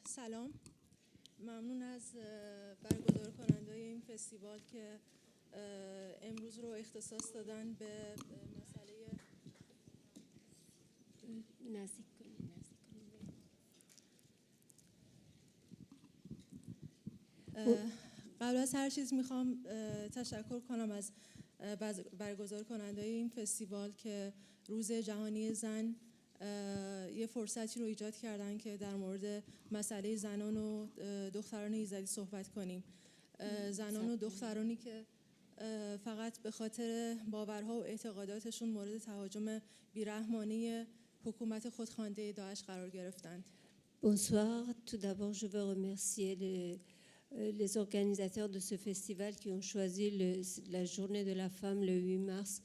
سلام، ممنون از برگزار کننده‌های این فستیوال که امروز رو اختصاص دادن به مسئله قبل از هر چیز میخوام تشکر کنم از برگزار کننده‌های این فستیوال که روز جهانی زن یه فرصتی رو ایجاد کردن که در مورد مسئله زنان و دختران ایزدی صحبت کنیم. زنان و دخترانی که فقط به خاطر باورها و اعتقاداتشون مورد تهاجم بیرحمانه حکومت خودخوانده داعش قرار گرفتند. Bonsoir. Tout d'abord, je veux remercier les organisateurs de ce festival qui ont choisi la journée de la femme le 8 mars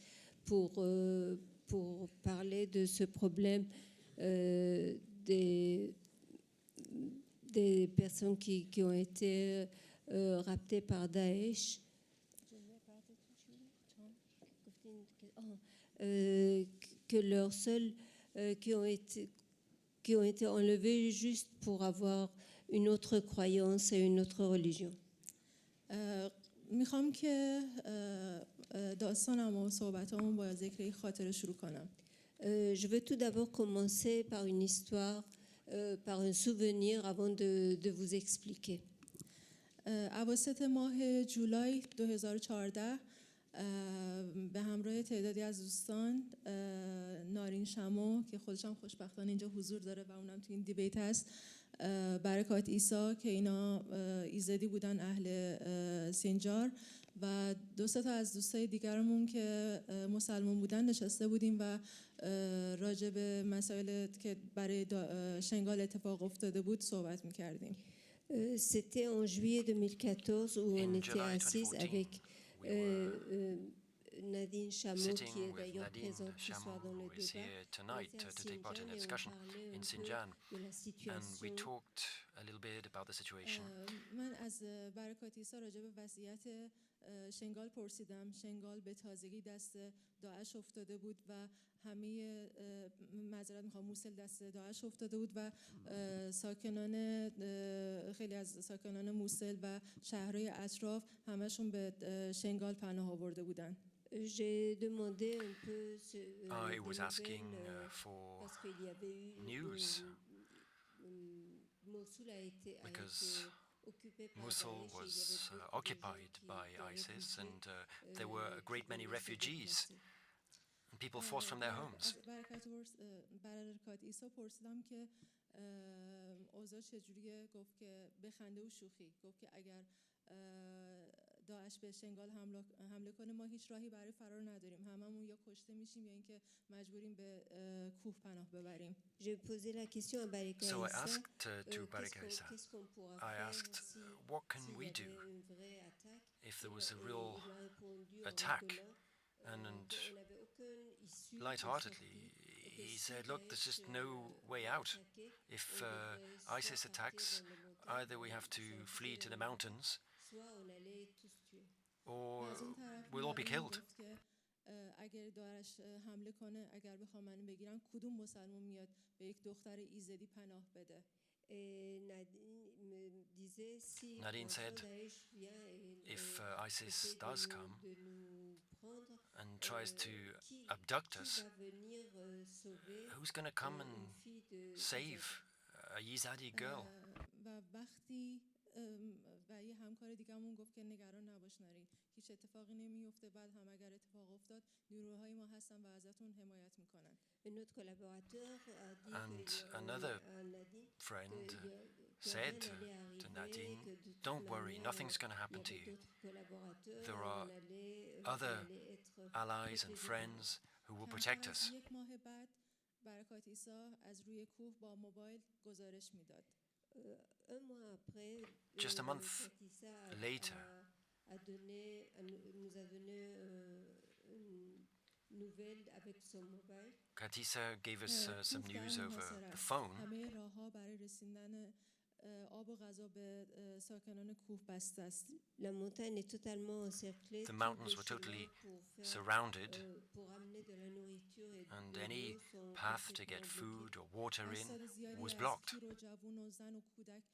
pour parler de ce problème des personnes qui ont été raptées par Daech. Que leurs seuls qui ont été enlevés juste pour avoir une autre croyance et une autre religion. میخوام که داستانم و صحبتامو با ذکر خاطره شروع کنم. Je veux tout d'abord commencer par une histoire, par un souvenir avant de vous expliquer. اواسط ماه جولای 2014 به همراه تعدادی از دوستان نارین شمو که خودش هم خوشبختانه اینجا حضور داره و اونم تو این دیبیت هست، برکات عیسی که اینا ایزدی بودن اهل سینجار و دو سه تا از دوستای دیگرمون که مسلمان بودن نشسته بودیم و راجع به مسائل که برای شنگال اتفاق افتاده بود صحبت می‌کردیم. C'était en juillet 2014 où on était assises avec Nareen Shammo, qui est d'ailleurs présente ce soir dans le débat. Tonight to take part in a discussion in Sinjar, and we talked a little bit about the situation. من از برکات عیسی راجع به وضعیت شنگال پرسیدم. شنگال به تازگی دست داعش افتاده بود و همه موصل دست داعش افتاده بود و خیلی از ساکنان موصل و شهرهای اطراف همشون به شنگال پناه آورده بودن. J'ai demandé un peu I was asking for news because Mosul was occupied by ISIS and there were a great many refugees and people forced from their homes. برکات عیسی پرسیدم که اوضاع چجوریه، گفت که به خنده و شوخی گفت که اگر داعش به شنگال حمله کنه ما هیچ راهی برای فرار نداریم، هممون یا کشته میشیم یا اینکه مجبوریم به کوه پناه ببریم. So I asked to Barakaisa, I asked what can we do if there was a real attack, and lightheartedly he said, look, there's just no way out. If ISIS attacks, either we have to flee to the mountains or we'll all be killed. اگر داعش حمله کنه، اگر بخوام منو بگیرن کدوم مسلمان میاد به یک دختر ایزدی پناه بده؟ Nareen said, if ISIS does come and tries to abduct us, who's going to come and save a Yazidi girl? و یه همکار دیگه‌مون گفت که نگران نباش نارین، هیچ اتفاقی نمیفته، بعد هم اگر اتفاق افتاد نیروهای ما هستن و ازتون حمایت میکنن. And another friend said to Nadine, don't worry, nothing's going to happen to you. There are other allies and friends who will protect us. یک ماه بعد برکات عیسی از روی کوه با موبایل گزارش میداد. Just a month later, Katisa gave us some news over the phone. همه راه‌ها برای رسیدن آب و غذا به ساکنان کوه بسته است. La montagne est totalement encerclée. The mountains were totally surrounded, and any path to get food or water in was blocked. پیر و جوان و زن و کودک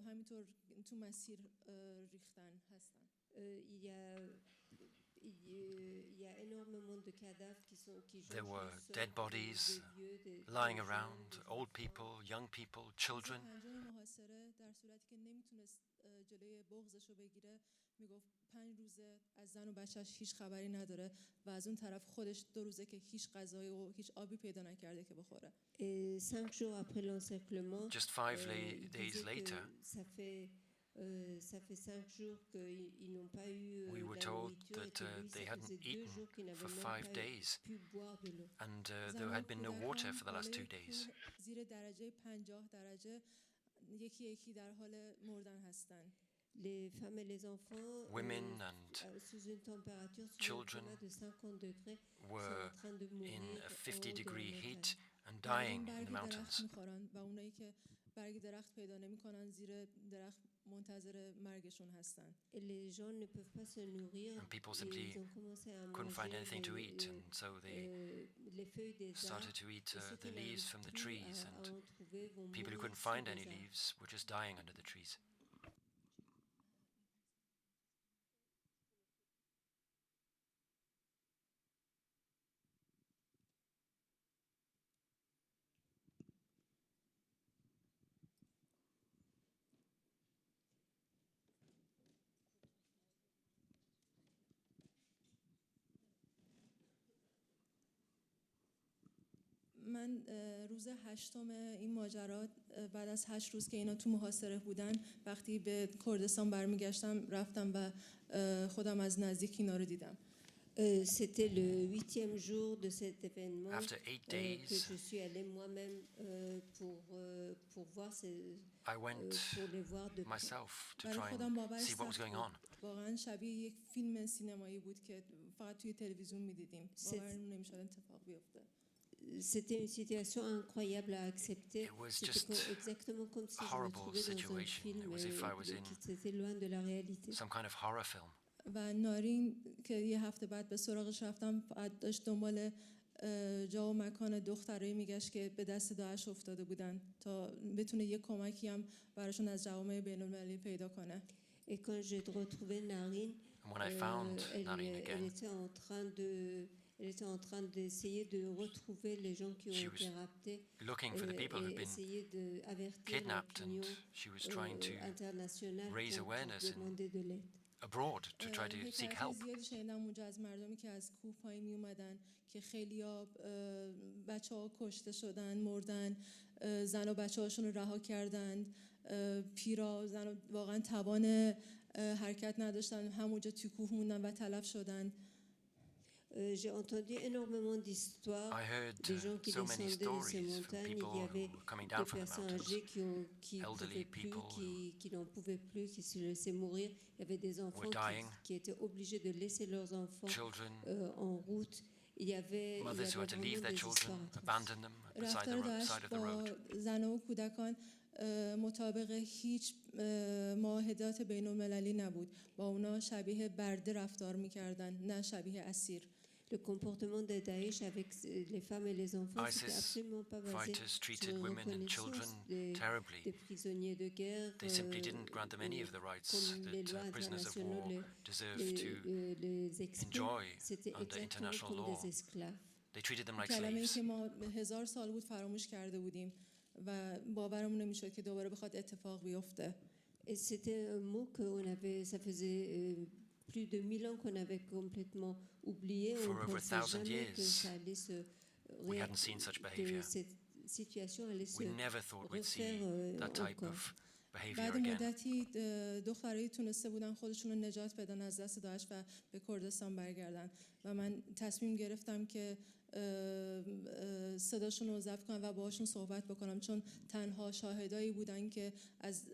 همینطور تو مسیر ریختن هستن. There were dead bodies lying around, old people, young people, children. محاصره در صورتی که نمیتونست جلوی بغضشو بگیره میگفت 5 روزه از زن و بچه‌اش هیچ خبری نداره و از اون طرف خودش 2 روزه که هیچ غذایی و هیچ آبی پیدا نکرده که بخوره. 5 jours après l'encerclement, Just 5 days later, ça fait 5 jours qu'ils n'ont pas eu we were told that they hadn't eaten for 5 days, and there had been no water for the last 2 days. زیر درجه 50 درجه یکی یکی در حال مردن هستن. Les femmes et les enfants, women and sous une température children de 50 degrés, were in a 50-degree heat and dying in the mountains. و اونایی که برگ درخت پیدا نمی‌کنن زیر درخت منتظر مرگشون هستن. Les gens ne peuvent pas se nourrir. And people simply couldn't find anything to eat, and so they started to eat the leaves from the trees, and people who couldn't find any leaves were just dying under the trees. من روز 8 این ماجرا بعد از 8 روز که اینا تو محاصره بودن وقتی به کردستان برمیگشتم رفتم و خودم از نزدیک اینا رو دیدم. C'était le 8e jour de cet événement. After 8 days, que je suis allée moi-même pour voir I went myself to try and see what was going on. واقعا شبیه یک فیلم سینمایی بود که فقط توی تلویزیون می‌دیدیم. باورمون نمی‌شد اتفاق بیفته. C'était une situation incroyable à accepter. It was just exactement comme si je me horrible trouvais dans un situation. film It was if I was in qui était loin de la réalité. some kind of horror film. و نارین که یه هفته بعد به سراغش رفتم داشت دنبال جا و مکان دخترایی میگشت که به دست داعش افتاده بودن تا بتونه یه کمکی هم براشون از جوامع بین‌المللی پیدا کنه. Et quand j'ai retrouvé Nareen, And when I found Nareen again, elle était en train d'essayer de retrouver les gens qui ont été raptés, looking for the people who'd been essayer d'avertir kidnapped, and she was trying to raise awareness abroad to try to seek help. زیادی شنیدم اونجا از مردمی که از کوه پایین می اومدن که خیلی‌ها بچه‌ها کشته شدن، مردن، زن و بچه‌هاشون رو رها کردند، پیرا زن واقعا توان حرکت نداشتن، همونجا توی کوه موندن و تلف شدن. J'ai entendu énormément d'histoires des gens qui descendaient de ces montagnes. Il y avait des personnes âgées qui n'en pouvaient plus, qui se laissaient mourir. Il y avait des enfants qui étaient obligés de laisser leurs enfants en route. Il y avait vraiment des histoires. Beside the road. زن و کودکان مطابق هیچ معاهدات بین‌المللی نبود. با اونا شبیه برده رفتار می‌کردن، نه شبیه اسیر. Le comportement de Daech avec les femmes et les enfants c'était absolument pas basé sur une reconnaissance des prisonniers de guerre. They simply didn't grant them any of the rights that prisoners of war deserve to enjoy under international law. They treated them like slaves. کلمه‌ای که ما 1000 سال بود فراموش کرده بودیم و باورمون نمی‌شد که دوباره بخواد اتفاق بیفته. Et c'était un mot qu'on avait, ça faisait plus de 1000 ans qu'on avait complètement oublié. For over 1,000 que years, ça allait se we hadn't seen such behavior. Cette situation allait se We never thought we'd see that type of behavior بعد again. مدتی دخترایی تونسته بودن خودشون رو نجات بدن از دست داعش و به کردستان برگردن و من تصمیم گرفتم که صداشون رو ضبط کنم و باهاشون صحبت بکنم چون تنها شاهدایی بودن که از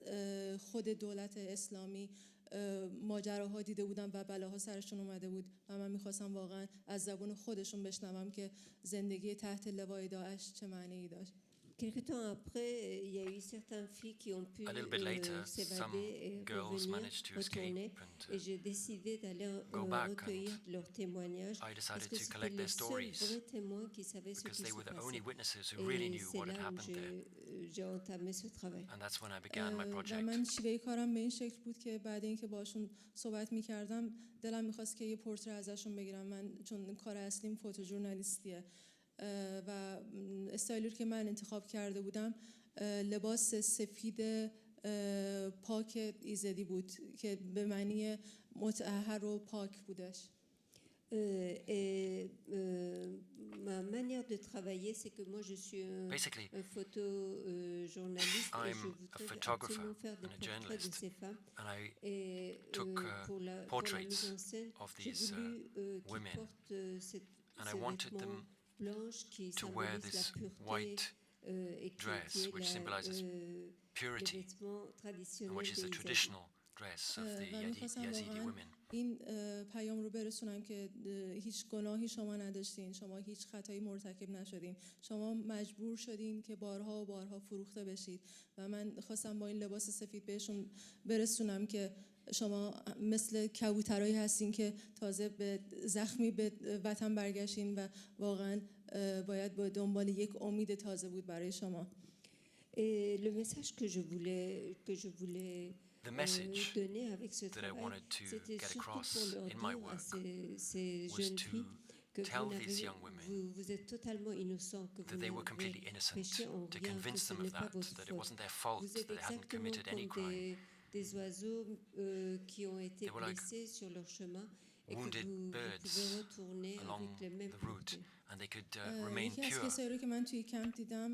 خود دولت اسلامی ماجراها دیده بودن و بلاها سرشون اومده بود و من میخواستم واقعا از زبون خودشون بشنوم که زندگی تحت لوای داعش چه معنی داشت. Quelque temps après, il y a eu certaines filles qui ont pu A little bit later, some s'évader et girls managed to retourner. escape and Et j'ai décidé d'aller go back, recueillir leurs témoignages I parce decided que to c'était collect les their seuls stories vrais témoins qui savaient ce because qui they se were the only passait. witnesses who really Et knew c'est what had là où happened there. j'ai entamé ce travail. And that's when I began my و project. من شیوه کارم به این شکل بود که بعد اینکه باشون صحبت می‌کردم دلم می‌خواست که یه پورتره ازشون بگیرم. من چون کار اصلیم فوتوژورنالیستیه و استایلی که من انتخاب کرده بودم لباس سفید پاک ایزدی بود که به معنی مطهر و پاک بودش. Et ma manière de travailler, c'est que moi je suis un photojournaliste et je voudrais absolument faire des portraits de ces femmes. Et pour la mise en scène, j'ai voulu qu'ils portent ces vêtements blanches qui symbolisent la pureté et qui est purity, les vêtements traditionnels which is the traditional dress of the Yazidi women. این پیام رو برسونم که هیچ گناهی شما نداشتین، شما هیچ خطایی مرتکب نشدین، شما مجبور شدین که بارها و بارها فروخته بشید و من خواستم با این لباس سفید بهشون برسونم که شما مثل کبوترایی هستین که تازه به زخمی به وطن برگشتین و واقعا باید با دنبال یک امید تازه بود برای شما. Et le message que je voulais The message donner avec ce that I travail, wanted to c'était get surtout across pour leur in my dire à work ces was jeunes to filles que tell these young vous women êtes totalement innocents, que that they were vous completely n'avez innocent, péché en to rien, que convince ce them of n'est pas that, votre that it faute. wasn't their fault, Vous êtes that they hadn't exactement committed any comme crime. des oiseaux qui ont été They were like blessés sur leur chemin et que wounded vous birds pouvez retourner along avec les mêmes the route, puretés. and they could remain یکی از pure. کسایی رو که من توی کمپ دیدم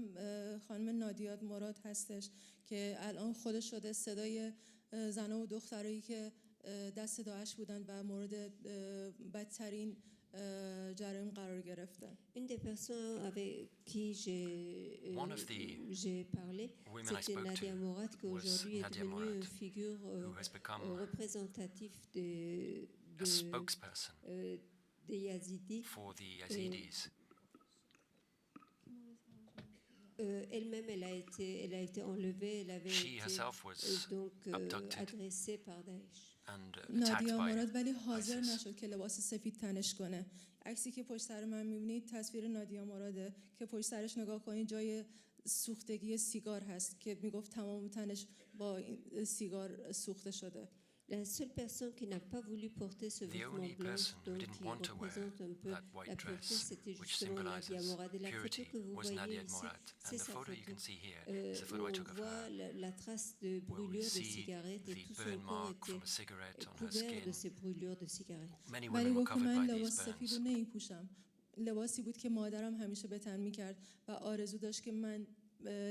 خانم نادیاد مراد هستش که الان خودش شده صدای زنها و دخترایی که دست داعش بودن و مورد بدترین جرایم قرار گرفتن. Une des personnes avec qui j'ai parlé, c'était Nadia Morad, qui aujourd'hui est devenue une figure représentative des Yazidis. For the Yazidis. Elle-même, elle a été enlevée, elle avait She herself was donc abducted agressée par Daesh. and attacked نادیا by مراد ولی حاضر ISIS. نشد که لباس سفید تنش کنه. عکسی که پشت سر من می‌بینید تصویر نادیا مراده که پشت سرش نگاه کنید جای سوختگی سیگار هست که میگفت تمام تنش با سیگار سوخته شده. La seule personne qui n'a pas voulu porter ce vêtement blanc, donc qui représente un peu la pureté, c'était justement Nadia Morad. Et la photo que vous voyez ici, c'est sa photo. On voit la trace de brûlure de cigarette et tout son corps était couvert de ces brûlures de cigarette. ولی گفت من لباس سفید رو نمی‌پوشم. لباسی بود که مادرم همیشه به تن می‌کرد و آرزو داشت که من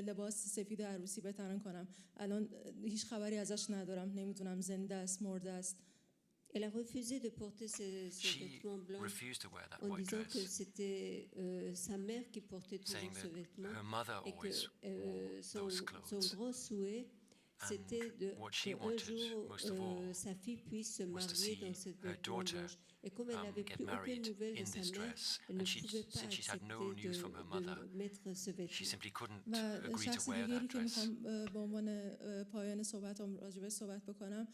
لباس سفید عروسی به تن کنم. الان هیچ خبری ازش ندارم، نمیدونم زنده است مرده است. Elle a refusé de porter ces vêtements blancs en disant que c'était sa mère qui portait toujours ce vêtement et que son grand souhait c'était qu'un jour sa fille puisse se marier dans ce vêtement blanche. Et comme elle n'avait plus aucune nouvelle de sa mère, elle ne pouvait pas accepter de mettre ce vêtement. و شخص دیگری که میخوام به عنوان پایان صحبتم راجبش صحبت بکنم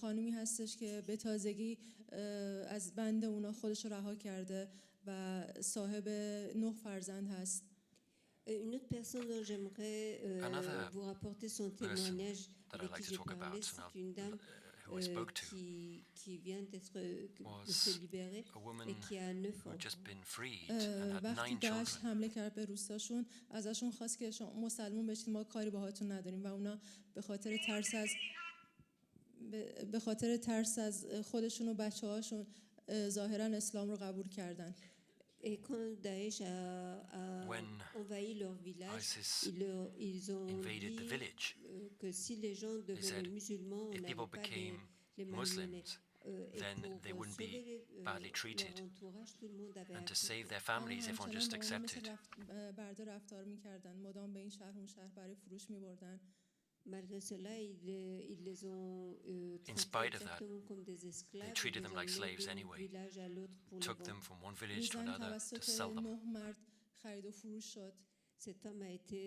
خانمی هستش که به تازگی از بند اونا خودش رو رها کرده و صاحب 9 فرزند هست. Une autre personne dont j'aimerais vous rapporter son témoignage avec qui j'ai parlé, c'est une dame qui vient de se libérer et qui a 9 enfants. وقتی داعش حمله کرد به روستاشون ازشون خواست که شما مسلمون بشید ما کاری باهاتون نداریم و اونا به خاطر ترس از خودشون و بچه‌هاشون ظاهرا اسلام رو قبول کردن. Et quand Daesh a envahi leur village, ils ont dit que si les gens devenaient musulmans, on n'allait pas les malmener. Then they wouldn't be badly treated. And to save their families, everyone just accepted. Malgré cela, ils les ont In spite of that, exactement comme des esclaves. they treated them like slaves anyway, took them from one village to another to sell them. cet homme a été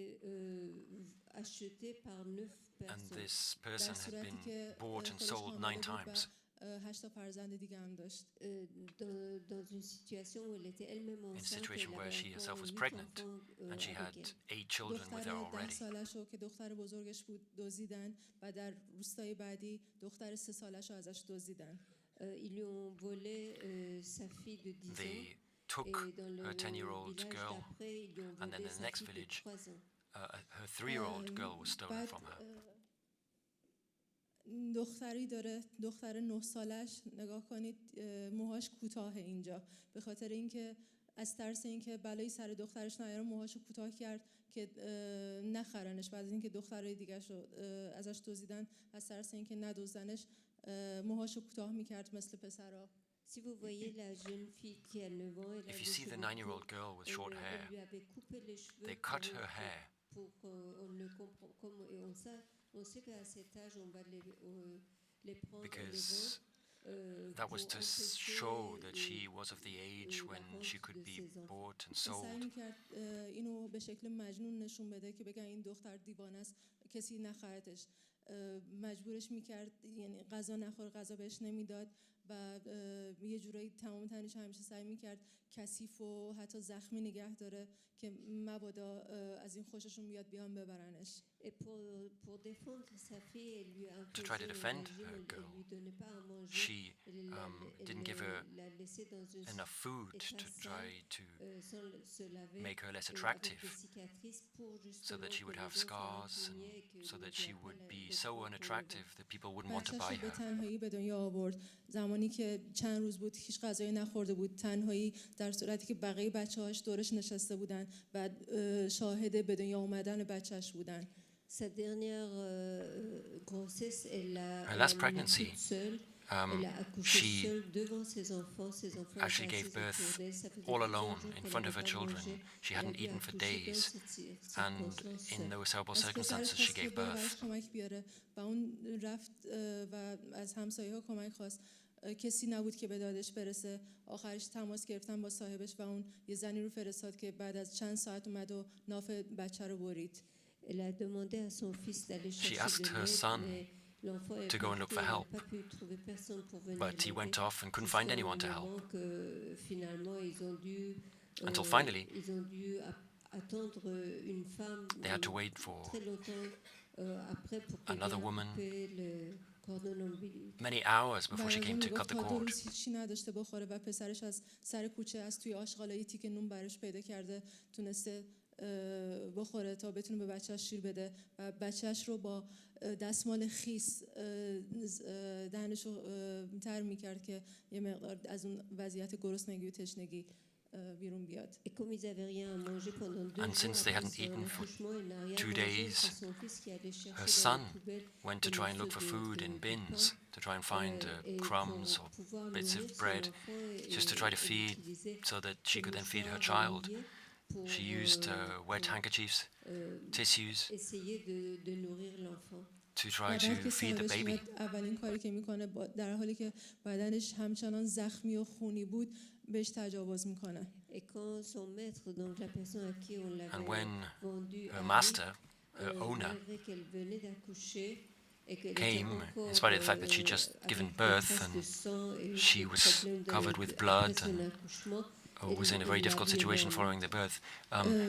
acheté par 9 personnes. And this person had been bought and sold 9 times. 8 فرزند دیگه هم داشت. Dans une situation où elle était elle-même In a enceinte, situation elle where avait she encore herself was 8 pregnant, enfants and she had avec elle. 8 children with her دختر 10 already. سالشو که دختر بزرگش بود دزدیدن و در روستای بعدی دختر 3 سالشو ازش دزدیدن. Ils lui ont volé sa fille de 10 ans. They took her 10-year-old girl, and then in the next village, her 3-year-old girl was stolen from her. دختری داره، دختر 9 سالش، نگاه کنید موهاش کوتاه اینجا، به خاطر اینکه از ترس اینکه بلایی سر دخترش نیاره موهاشو کوتاه کرد که نخرنش. بعد از اینکه دخترای دیگه‌ش رو ازش دزدیدن، از ترس اینکه ندزدنش موهاشو کوتاه میکرد مثل پسرا. Si vous voyez la jeune fille qui a 9 ans, elle If you see the 9-year-old girl with short hair, they cut her hair. On sait qu'à cet âge, on va les prendre Because that was to show that she was of the age when she could be bought and sold. سعی می‌کرد اینو به شکل مجنون نشون بده که بگن این دختر دیوانه است، کسی نخرتش. مجبورش می‌کرد، یعنی غذا نخور، غذا بهش نمیداد و یه جورایی تمام تنش همیشه سعی می‌کرد کثیف و حتی زخمی نگه داره که مبادا از این خوششون بیاد بیان ببرنش. To try to defend her girl, she didn't give her enough food to try to make her less attractive, so that she would have scars and so that she would be so unattractive that people wouldn't want to buy به her. تنهایی به دنیا آورد زمانی که چند روز بود هیچ غذایی نخورده بود، تنهایی، در صورتی که بقیه بچه‌هاش دورش نشسته بودن و شاهد به دنیا اومدن بچه‌ش بودن. Sa dernière grossesse, elle Her last pregnancy, elle a accouché seule devant ses enfants. Ses enfants actually gave birth all alone in front of her children. She hadn't eaten for days, and in those terrible circumstances she gave birth. کمک بیاره و اون رفت و از همسایه‌ها کمک خواست. کسی نبود که به دادش برسه. آخرش تماس گرفتن با صاحبش و اون یه زنی رو فرستاد که بعد از چند ساعت اومد و ناف بچه رو برید. She asked her son to go and look for help, but he went off and couldn't find anyone to help. Until finally, they had to wait for another woman many hours before she came to cut the cord. هیچی نداشته بخوره و پسرش از سر کوچه از توی آشغالای تیک نون براش پیدا کرده تونسته بخوره تا بتونه به بچه‌اش شیر بده و بچه‌اش رو با دستمال خیس دهنشو تر می‌کرد که یه مقدار از اون وضعیت گرسنگی و تشنگی بیرون بیاد. And since they hadn't eaten for 2 days, her son went to try and look for food in bins, to try and find crumbs or bits of bread, just to try to feed, so that she could then feed her child. She used wet handkerchiefs, tissues, to try to feed the baby. اولین کاری که میکنه در حالی که بدنش همچنان زخمی و خونی بود بهش تجاوز میکنه. And when her master, her owner, came, in spite of the fact that she'd just given birth and she was covered with blood and was in a very difficult situation following the birth,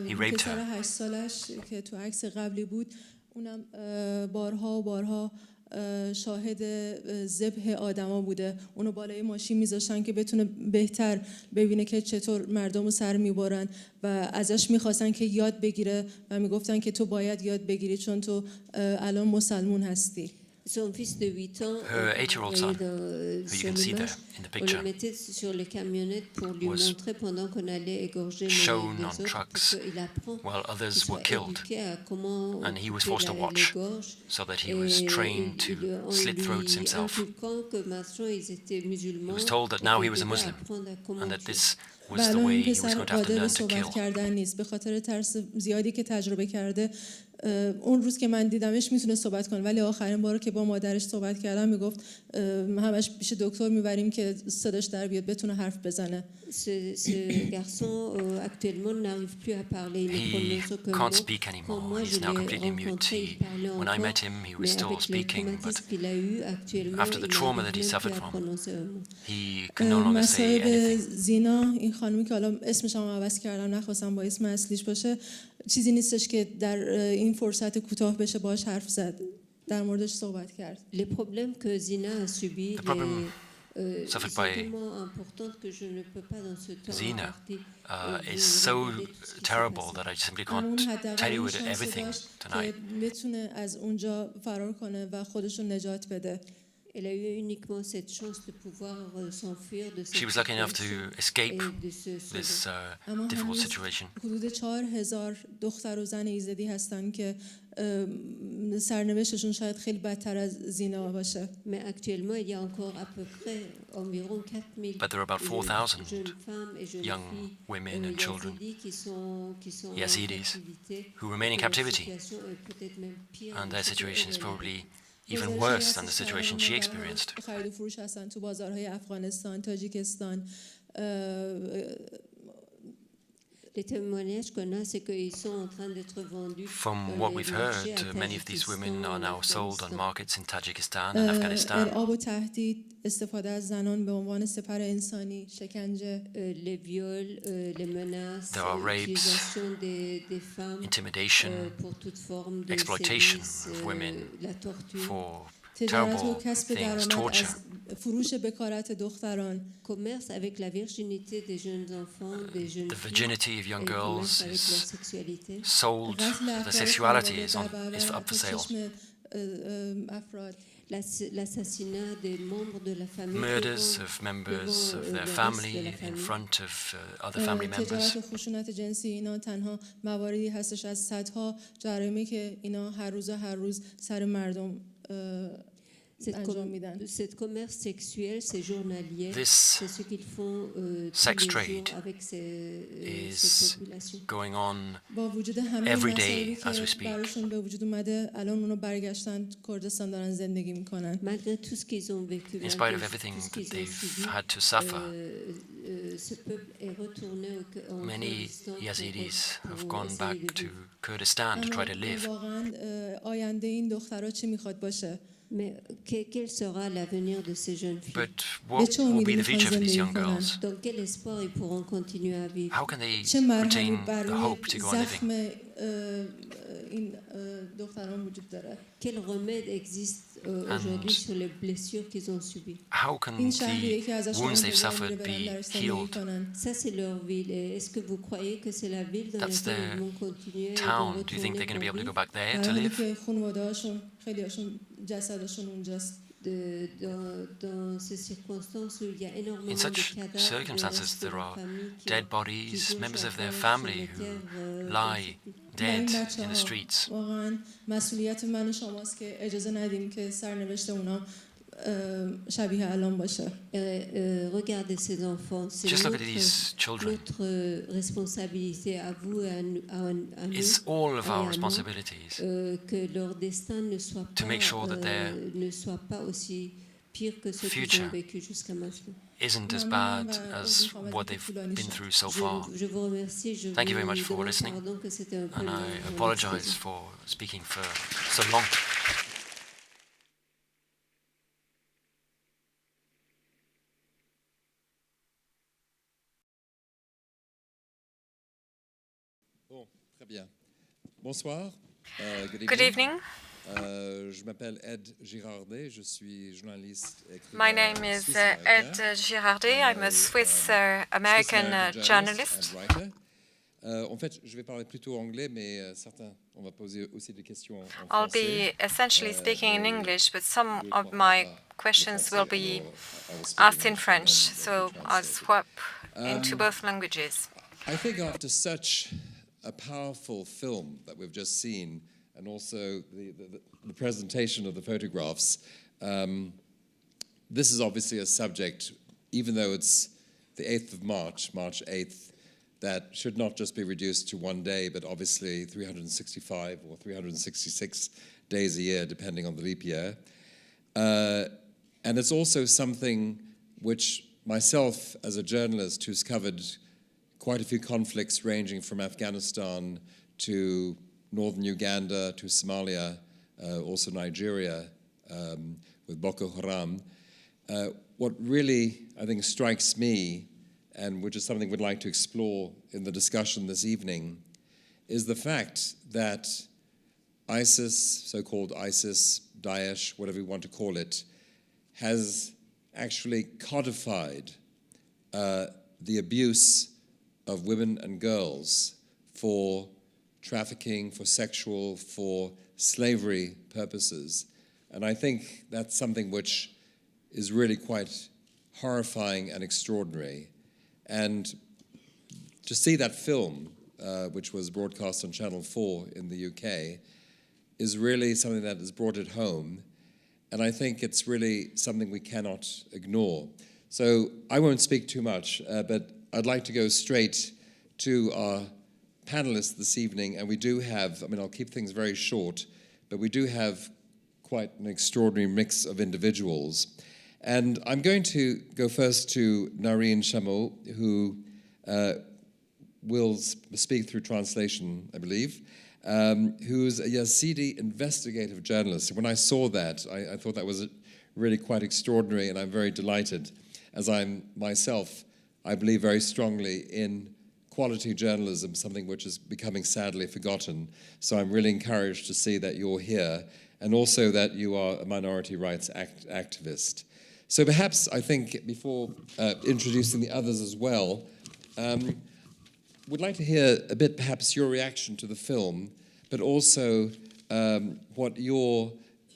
he raped her. 8 سالش که تو عکس قبلی بود اونم بارها و بارها شاهد ذبح آدما بوده. اونو بالای ماشین میذاشتن که بتونه بهتر ببینه که چطور مردمو سر میبرن و ازش میخواستن که یاد بگیره و میگفتن که تو باید یاد بگیری چون تو الان مسلمون هستی. Her 8-year-old son, who you can see there in the picture, was shown on trucks while others were killed, and he was forced to watch, so that he was trained to slit throats himself. He was told that now he was a Muslim, and that this was the way he was going to have to learn to kill. به خاطر ترس زیادی که تجربه کرده اون روز که من دیدمش میتونه صحبت کنه، ولی آخرین بار که با مادرش صحبت کردم میگفت همش پیش دکتر میبریم که صداش در بیاد بتونه حرف بزنه. Ce garçon actuellement n'arrive plus à parler. He can't speak anymore. He's now completely mute. When I met him, he was still speaking, but after the trauma that he suffered from, he can no longer say anything. زینا، این خانمی که حالا اسمش هم عوض کردم، نخواستم با اسم اصلیش باشه، چیزی نیستش که در این فرصت کوتاه بشه باهاش حرف زد، در موردش صحبت کرد. Les problèmes que Zina a subis, suffered by Zina is so terrible that I simply can't tell you everything tonight. بتونه از اونجا فرار کنه و خودش رو نجات بده. Elle a eu uniquement cette chance de pouvoir s'enfuir de cette. She was lucky enough to escape this difficult situation. حدود 4000 دختر و زن ایزدی هستن که سرنوشتشون شاید خیلی بدتر از زینا باشه. Mais actuellement il y a encore à peu près environ 4000. But there are about 4,000 young women and children, Yazidis, who remain in captivity, and their situation is probably even worse than the situation she experienced. خرید و فروش هستن تو بازارهای افغانستان، تاجیکستان. Les témoignages qu'on a, c'est qu'ils sont en train d'être vendus. From what we've heard, many of these women are now sold on markets in Tajikistan and Afghanistan. ارعاب و تهدید، استفاده از زنان به عنوان سپر انسانی، شکنجه، les viols, les menaces, there are rapes, des femmes, intimidation, pour toute forme de exploitation of women for terrible things, torture. فروش بکارت دختران. Commerce avec la virginité des jeunes enfants, des jeunes The virginity of young girls is sold. The sexuality is up for sale. L'assassinat des membres de la famille. Murders of members of their family in front of other family members. تجارت و خشونت جنسی اینا تنها مواردی هستش از صدها جریمه که اینا هر روز سر مردم Cette commerce sexuel, c'est journalier. C'est ce qu'ils font sex trade avec is going on every day as we speak. به وجود اومده، الان اونا برگشتن کردستان دارن زندگی میکنن. Malgré tout ce qu'ils ont vécu. In spite of everything that they've had to suffer. Many Yazidis have gone back to Kurdistan to try to live. واقعا آینده این دخترها چی میخواد باشه؟ Mais quel sera l'avenir de ces jeunes filles? But what will be the future for these young girls? Dans quel espoir ils pourront continuer à vivre? How can they retain the hope to go on living? Quel remède existe aujourd'hui sur les blessures qu'ils ont subies? How can the wounds they've suffered be healed? Ça c'est leur ville. Est-ce que vous croyez que c'est la ville dans laquelle ils vont continuer? Town. Do you think they're going to be able to go back there to live? Dans ces circonstances où il y a énormément In such circumstances, there are dead bodies, members of their family who lie dead in the streets. مسئولیت من و شماست که اجازه ندیم که سرنوشت اونا شبیه الان باشه. Regardez ces enfants, c'est notre responsabilité à vous et à nous. It's all of our responsibilities que leur destin ne soit pas aussi pire que ce qu'ils ont vécu jusqu'à maintenant. Isn't as bad as what they've been through so far. Thank you very much for listening, and I apologize for speaking for so long. Très bien. Bonsoir. Good evening. Je m'appelle Ed Girardet. Je suis journaliste. My name is Ed Girardet. I'm a Swiss-American journalist. En fait, je vais parler plutôt anglais, mais certains, on va poser aussi des questions en français. I'll be essentially speaking in English, but some of my questions will be asked in French, so I'll swap into both languages. I think after such a powerful film that we've just seen, and also the presentation of the photographs, this is obviously a subject, even though it's the 8th of March 8th, that should not just be reduced to one day, but obviously 365 or 366 days a year, depending on the leap year. And it's also something which myself, as a journalist who's covered quite a few conflicts ranging from Afghanistan to northern Uganda to Somalia, also Nigeria, with Boko Haram, what really, I think, strikes me, and which is something we'd like to explore in the discussion this evening, is the fact that ISIS, so-called ISIS, Daesh, whatever you want to call it, has actually codified the abuse of women and girls for trafficking, for sexual, for slavery purposes. And I think that's something which is really quite horrifying and extraordinary. And to see that film, which was broadcast on Channel 4 in the UK, is really something that has brought it home. And I think it's really something we cannot ignore. So I won't speak too much, but I'd like to go straight to our panelists this evening. And we do have, I mean, I'll keep things very short, but we do have quite an extraordinary mix of individuals. And I'm going to go first to Nareen Shammo, who will speak through translation, I believe, who's a Yazidi investigative journalist. When I saw that, I thought that was really quite extraordinary, and I'm very delighted, as I'm myself, I believe very strongly in quality journalism, something which is becoming sadly forgotten. So I'm really encouraged to see that you're here, and also that you are a minority rights activist. So perhaps, I think, before introducing the others as well, would like to hear a bit, perhaps, your reaction to the film, but also what your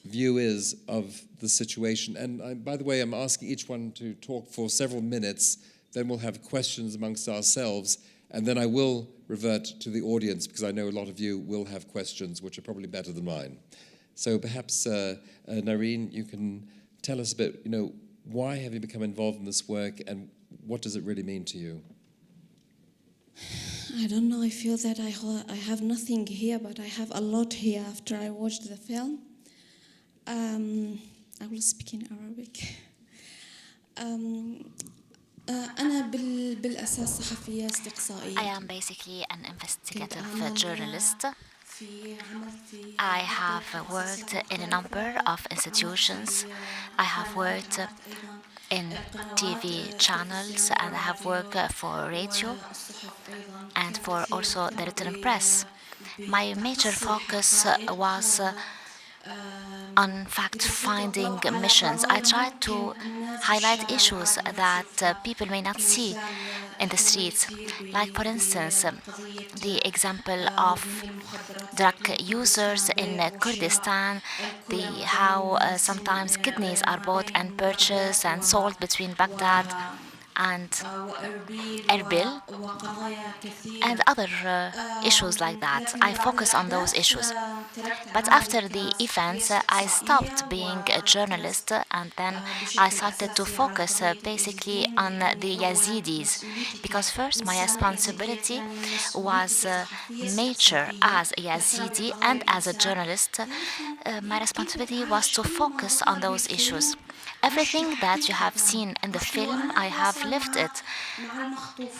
view is of the situation. And by the way, I'm asking each one to talk for several minutes, then we'll have questions amongst ourselves, and then I will revert to the audience, because I know a lot of you will have questions which are probably better than mine. So perhaps, Nareen, you can tell us a bit, why have you become involved in this work, and what does it really mean to you? I don't know, I feel that I have nothing here, but I have a lot here after I watched the film. I will speak in Arabic. I am basically an investigative journalist. I have worked in a number of institutions. I have worked in TV channels, and I have worked for radio and for also the written press. My major focus was on fact-finding missions. I tried to highlight issues that people may not see in the streets, like, for instance, the example of drug users in Kurdistan, how sometimes kidneys are bought and purchased and sold between Baghdad and Erbil, and other issues like that. I focus on those issues. But after the events, I stopped being a journalist, and then I started to focus basically on the Yazidis, because first my responsibility was major as a Yazidi and as a journalist. My responsibility was to focus on those issues. Everything that you have seen in the film, I have lived it.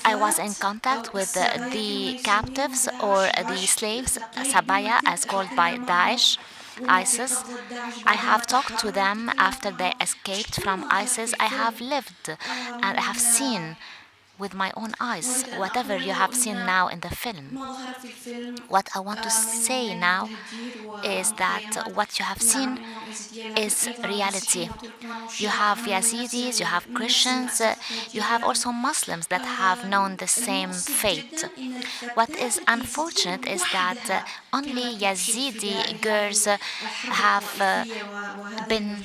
I was in contact with the captives or the slaves, Sabaya, as called by Daesh, ISIS. I have talked to them after they escaped from ISIS. I have lived and I have seen with my own eyes whatever you have seen now in the film. What I want to say now is that what you have seen is reality. You have Yazidis, you have Christians, you have also Muslims that have known the same fate. What is unfortunate is that only Yazidi girls have been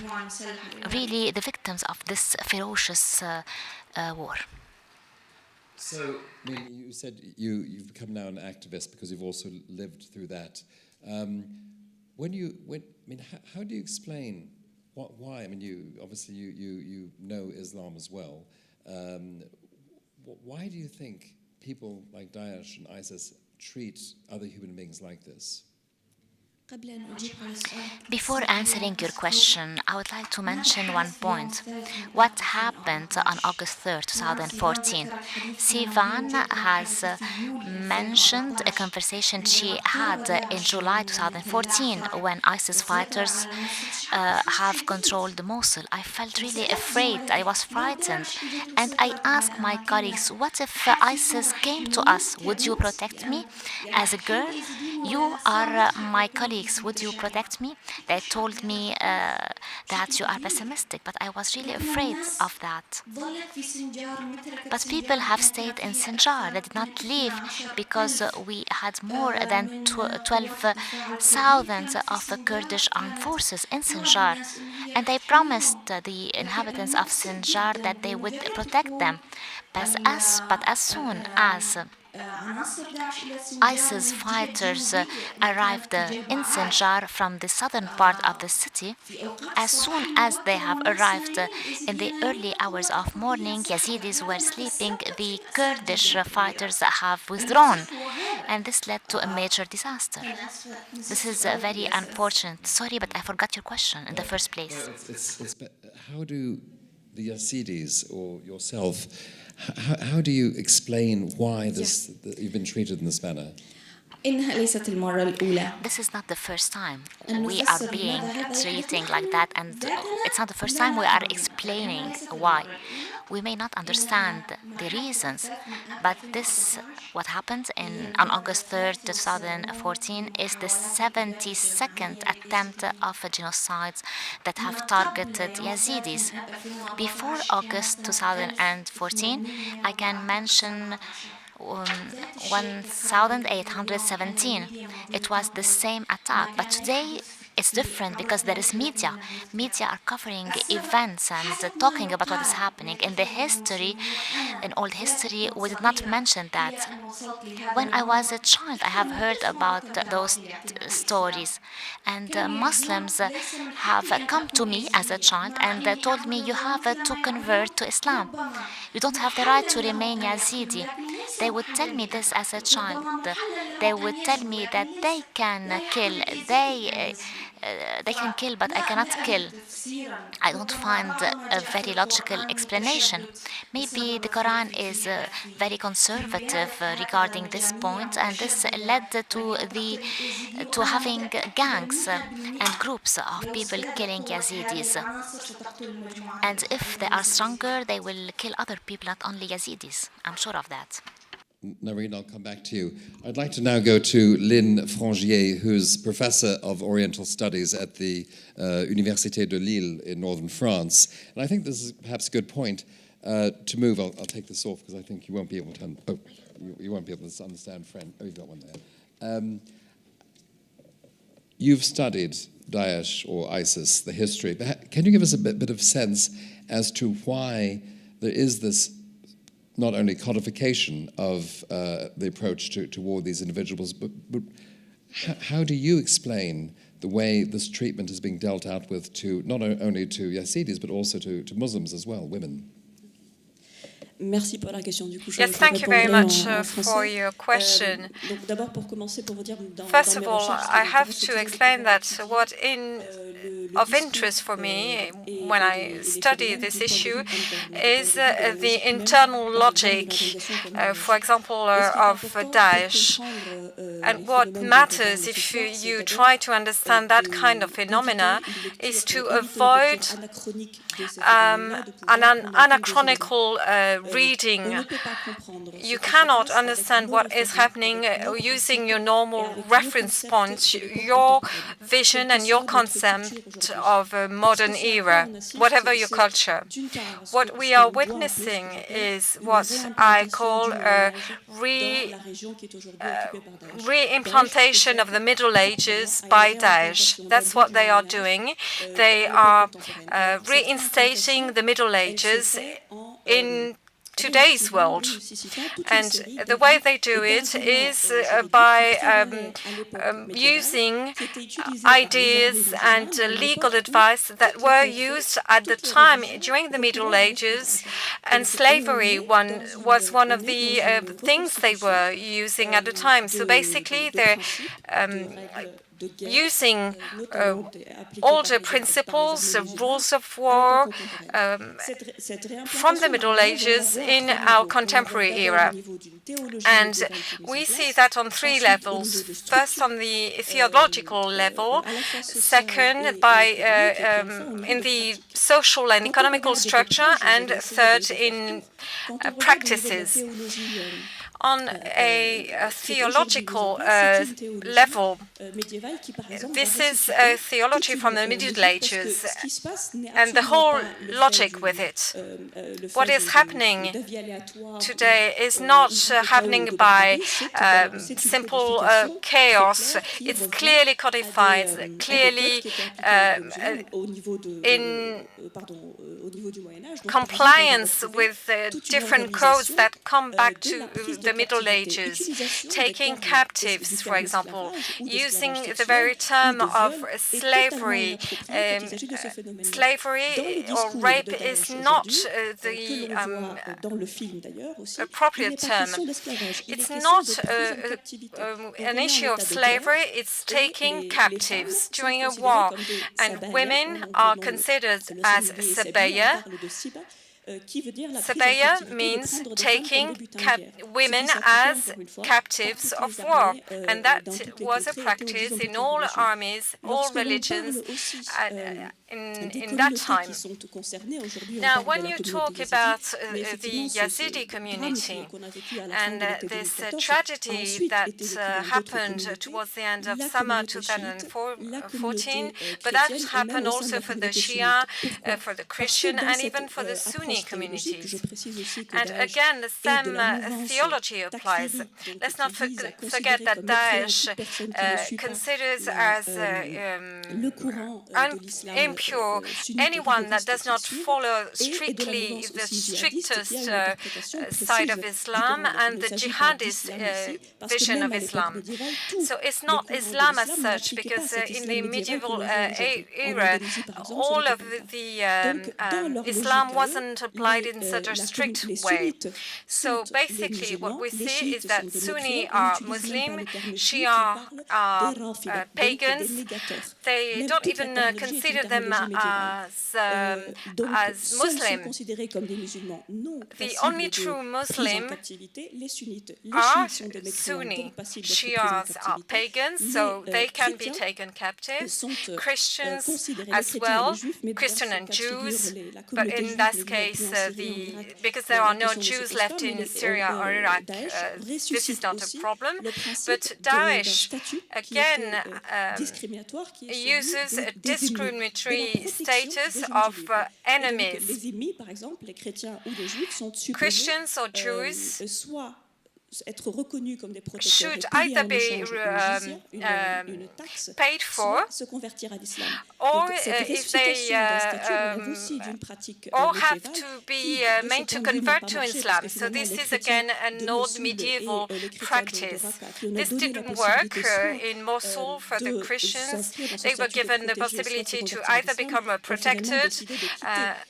really the victims of this ferocious war. So, I mean, you said you've become now an activist because you've also lived through that. How do you explain why? I mean, you know Islam as well. Why do you think people like Daesh and ISIS treat other human beings like this? Before answering your question, I would like to mention one point. What happened on August 3rd, 2014? Seivan has mentioned a conversation she had in July 2014 when ISIS fighters have controlled Mosul. I felt really afraid. I was frightened. And I asked my colleagues, what if ISIS came to us? Would you protect me? As a girl, you are my colleagues. Would you protect me? They told me that you are pessimistic, but I was really afraid of that. But people have stayed in Sinjar. They did not leave because we had more than 12,000 of Kurdish armed forces in Sinjar. And they promised the inhabitants of Sinjar that they would protect them. But as soon as ISIS fighters arrived in Sinjar from the southern part of the city. As soon as they have arrived in the early hours of morning, Yazidis were sleeping, the Kurdish fighters have withdrawn, and this led to a major disaster. This is very unfortunate. Sorry, but I forgot your question in the first place. How do the Yazidis or yourself, how do you explain why you've been treated in this manner? This is not the first time we are being treated like that, and it's not the first time we are explaining why. We may not understand the reasons, but what happened on August 3rd, 2014, is the 72nd attempt of a genocide that have targeted Yazidis. Before August 2014, I can mention 1817. It was the same attack, but today it's different because there is media. Media are covering events and talking about what is happening. In old history, we did not mention that. When I was a child, I have heard about those stories. And Muslims have come to me as a child and told me, you have to convert to Islam. You don't have the right to remain Yazidi. They would tell me this as a child. They would tell me that they can kill. They can kill, but I cannot kill. I don't find a very logical explanation. Maybe the Koran is very conservative regarding this point, and this led to having gangs and groups of people killing Yazidis. And if they are stronger, they will kill other people, not only Yazidis. I'm sure of that. Nareen, I'll come back to you. I'd like to now go to Lynne Franjié, who's Professor of Oriental Studies at the Université de Lille in northern France. And I think this is perhaps a good point to move. I'll take this off because I think you won't be able to. You won't be able to understand French. Oh, you've got one there. You've studied Daesh or ISIS, the history. But can you give us a bit of sense as to why there is this not only codification of the approach toward these individuals, but how do you explain the way this treatment is being dealt out with to not only to Yazidis, but also to Muslims as well, women? Yes, thank you very much for your question. First of all, I have to explain that what of interest for me when I study this issue is the internal logic, for example, of Daesh. And what matters if you try to understand that kind of phenomena is to avoid an anachronical reading. You cannot understand what is happening using your normal reference points, your vision and your concept of a modern era, whatever your culture. What we are witnessing is what I call a re-implantation of the Middle Ages by Daesh. That's what they are doing. They are reinstating the Middle Ages today's world. And the way they do it is by using ideas and legal advice that were used at the time during the Middle Ages, and slavery was one of the things they were using at the time. So basically, they're using older principles, rules of war from the Middle Ages in our contemporary era. And we see that on three levels. First, on the theological level. Second, in the social and economical structure. And third, in practices. On a theological level, this is a theology from the Middle Ages and the whole logic with it. What is happening today is not happening by simple chaos. It's clearly codified, clearly in compliance with different codes that come back to the Middle Ages, taking captives, for example, using the very term of slavery. Slavery or rape is not the appropriate term. It's not an issue of slavery, it's taking captives during a war. And women are considered as sabaya. Sabaya means taking women as captives of war, and that was a practice in all armies, all religions in that time. Now, when you talk about the Yazidi community and this tragedy that happened towards the end of summer 2014, but that happened also for the Shia, for the Christian, and even for the Sunni communities. And again, the same theology applies. Let's not forget that Daesh considers as impure anyone that does not follow strictly the strictest side of Islam and the jihadist vision of Islam. So it's not Islam as such, because in the medieval era, all of the Islam wasn't applied in such a strict way. So basically what we see is that Sunni are Muslim, Shia are pagans. They don't even consider them as Muslim. The only true Muslim are Sunni. Shias are pagans, so they can be taken captives. Christians as well, Christian and Jews, but in that case, because there are no Jews left in Syria or Iraq, this is not a problem. But Daesh, again, uses a discriminatory status of enemies. Christians or Jews should either be paid for, or if they or have to be made to convert to Islam. So this is again an old medieval practice. This didn't work in Mosul for the Christians. They were given the possibility to either become protected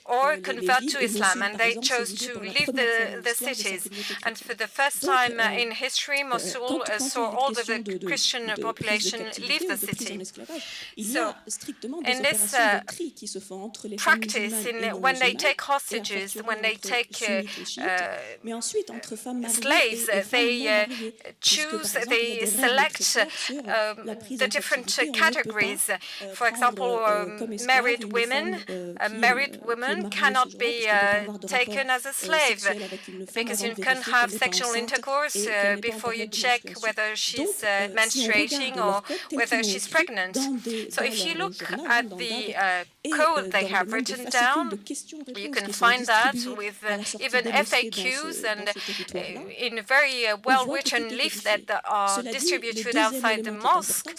or convert to Islam, and they chose to leave the cities. And for the first time in history, Mosul saw all of the Christian population leave the city. So, in this practice, when they take hostages, when they take slaves, they select the different categories. For example, married women cannot be taken as a slave, because you can have sexual intercourse course, before you check whether she's menstruating or whether she's pregnant. So if you look at the code they have written down, you can find that with even FAQs and in a very well-written leaflet that are distributed outside the mosque.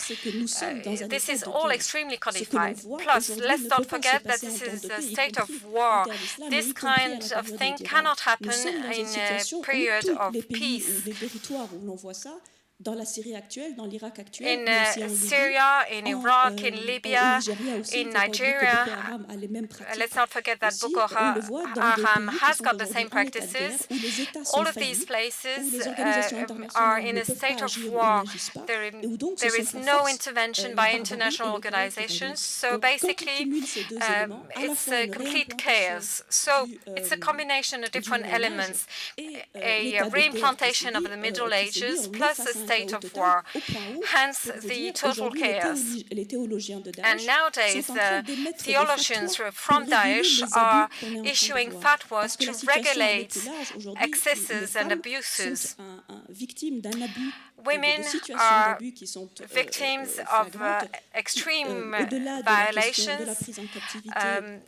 This is all extremely codified. Plus, let's not forget that this is a state of war. This kind of thing cannot happen in a period of peace. Dans la Syrie actuelle, dans l'Irak actuel, in Syria, in Iraq, in Libya, in Nigeria. Let's not forget that Boko Haram has got the same practices. All of these places are in a state of war. There is no intervention by international organizations. So basically, it's a complete chaos. So it's a combination of different elements, a reimplantation of the Middle Ages plus a state of war, hence the total chaos. And nowadays, the theologians from Daesh are issuing fatwas to regulate excesses and abuses. Women are victims of extreme violations,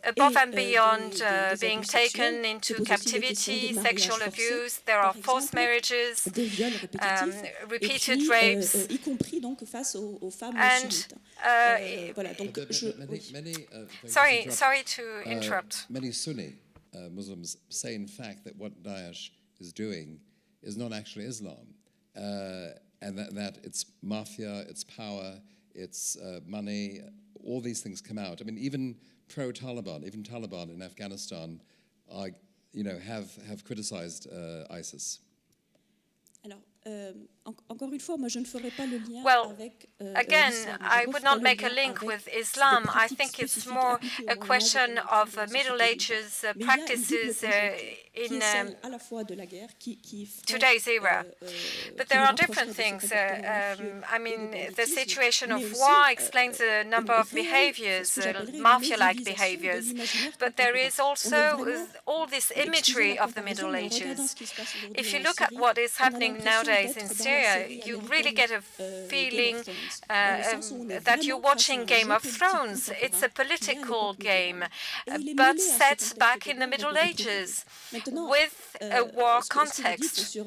above and beyond being taken into captivity, sexual abuse. There are forced marriages, repeated rapes, and sorry to interrupt. Many Sunni Muslims say, in fact, that what Daesh is doing is not actually Islam. And that it's mafia, it's power, it's money, all these things come out. I mean, even pro-Taliban, even Taliban in Afghanistan, are, have criticized ISIS. Well, again, I would not make a link with Islam. I think it's more a question of Middle Ages practices in today's era. But there are different things. I mean, the situation of war explains a number of behaviors, mafia-like behaviors. But there is also all this imagery of the Middle Ages. If you look at what is happening nowadays in Syria, you really get a feeling that you're watching Game of Thrones. It's a political game, but set back in the Middle Ages with a war context.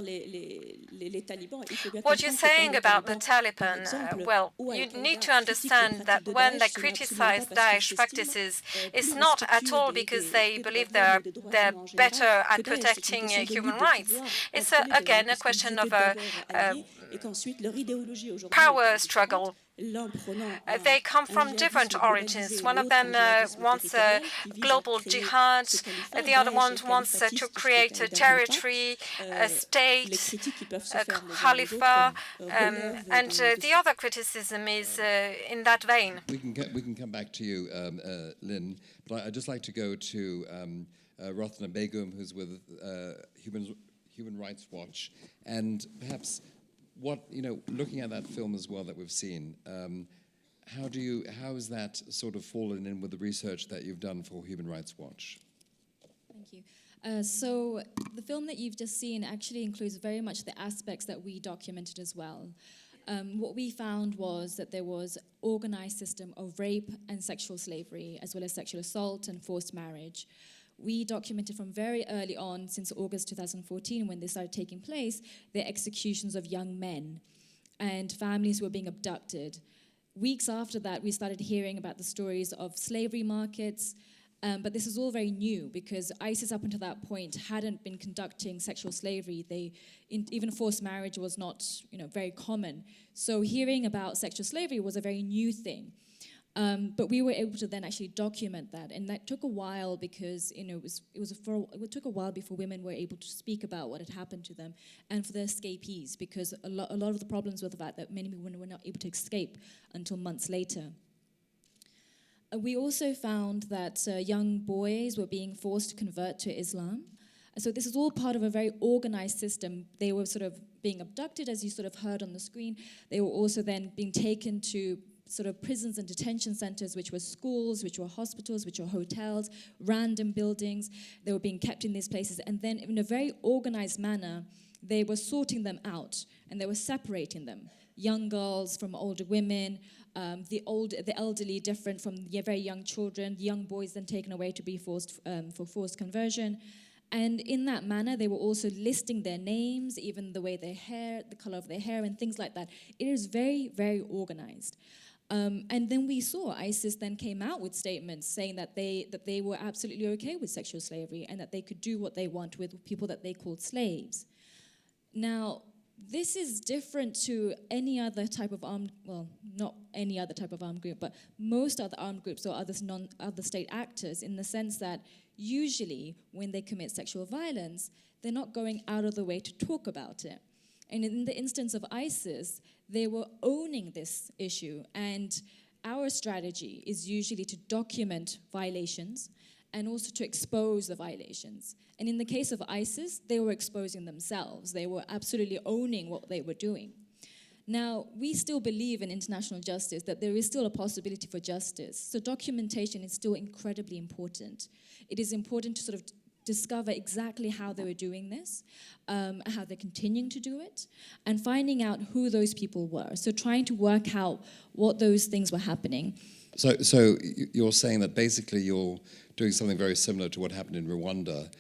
What you're saying about the Taliban, well, you need to understand that when they criticize Daesh practices, it's not at all because they believe they're better at protecting human rights. It's, again, a question of a power struggle. They come from different origins. One of them wants a global jihad, the other one wants to create a territory, a state, a caliphate, and the other criticism is in that vein. We can come back to you, Lynne, but I'd just like to go to Rothna Begum, who's with Human Rights Watch, and perhaps looking at that film as well that we've seen, how has that sort of fallen in with the research that you've done for Human Rights Watch? Thank you. So the film that you've just seen actually includes very much the aspects that we documented as well. What we found was that there was an organized system of rape and sexual slavery, as well as sexual assault and forced marriage. We documented from very early on, since August 2014, when they started taking place, the executions of young men and families who were being abducted. Weeks after that, we started hearing about the stories of slavery markets, but this is all very new because ISIS up until that point hadn't been conducting sexual slavery. Even forced marriage was not very common. So hearing about sexual slavery was a very new thing. But we were able to then actually document that, and that took a while because it took a while before women were able to speak about what had happened to them, and for the escapees, because a lot of the problems were the fact that many women were not able to escape until months later. We also found that young boys were being forced to convert to Islam. So this is all part of a very organized system. They were sort of being abducted, as you sort of heard on the screen. They were also then being taken to sort of prisons and detention centers, which were schools, which were hospitals, which were hotels, random buildings. They were being kept in these places. And then in a very organized manner, they were sorting them out and they were separating them. Young girls from older women, the elderly different from the very young children, young boys then taken away to be forced for forced conversion. And in that manner, they were also listing their names, even the way their hair, the color of their hair, and things like that. It is very, very organized. And then we saw ISIS then came out with statements saying that they were absolutely okay with sexual slavery and that they could do what they want with people that they called slaves. Now, this is different to any other type of armed, well, not any other type of armed group, but most other armed groups or other state actors, in the sense that usually when they commit sexual violence, they're not going out of the way to talk about it. And in the instance of ISIS, they were owning this issue. And our strategy is usually to document violations and also to expose the violations. And in the case of ISIS, they were exposing themselves. They were absolutely owning what they were doing. Now, we still believe in international justice, that there is still a possibility for justice. So documentation is still incredibly important. It is important to sort of discover exactly how they were doing this, how they're continuing to do it, and finding out who those people were. So trying to work out what those things were happening. So you're saying that basically you're doing something very similar to what happened in Rwanda,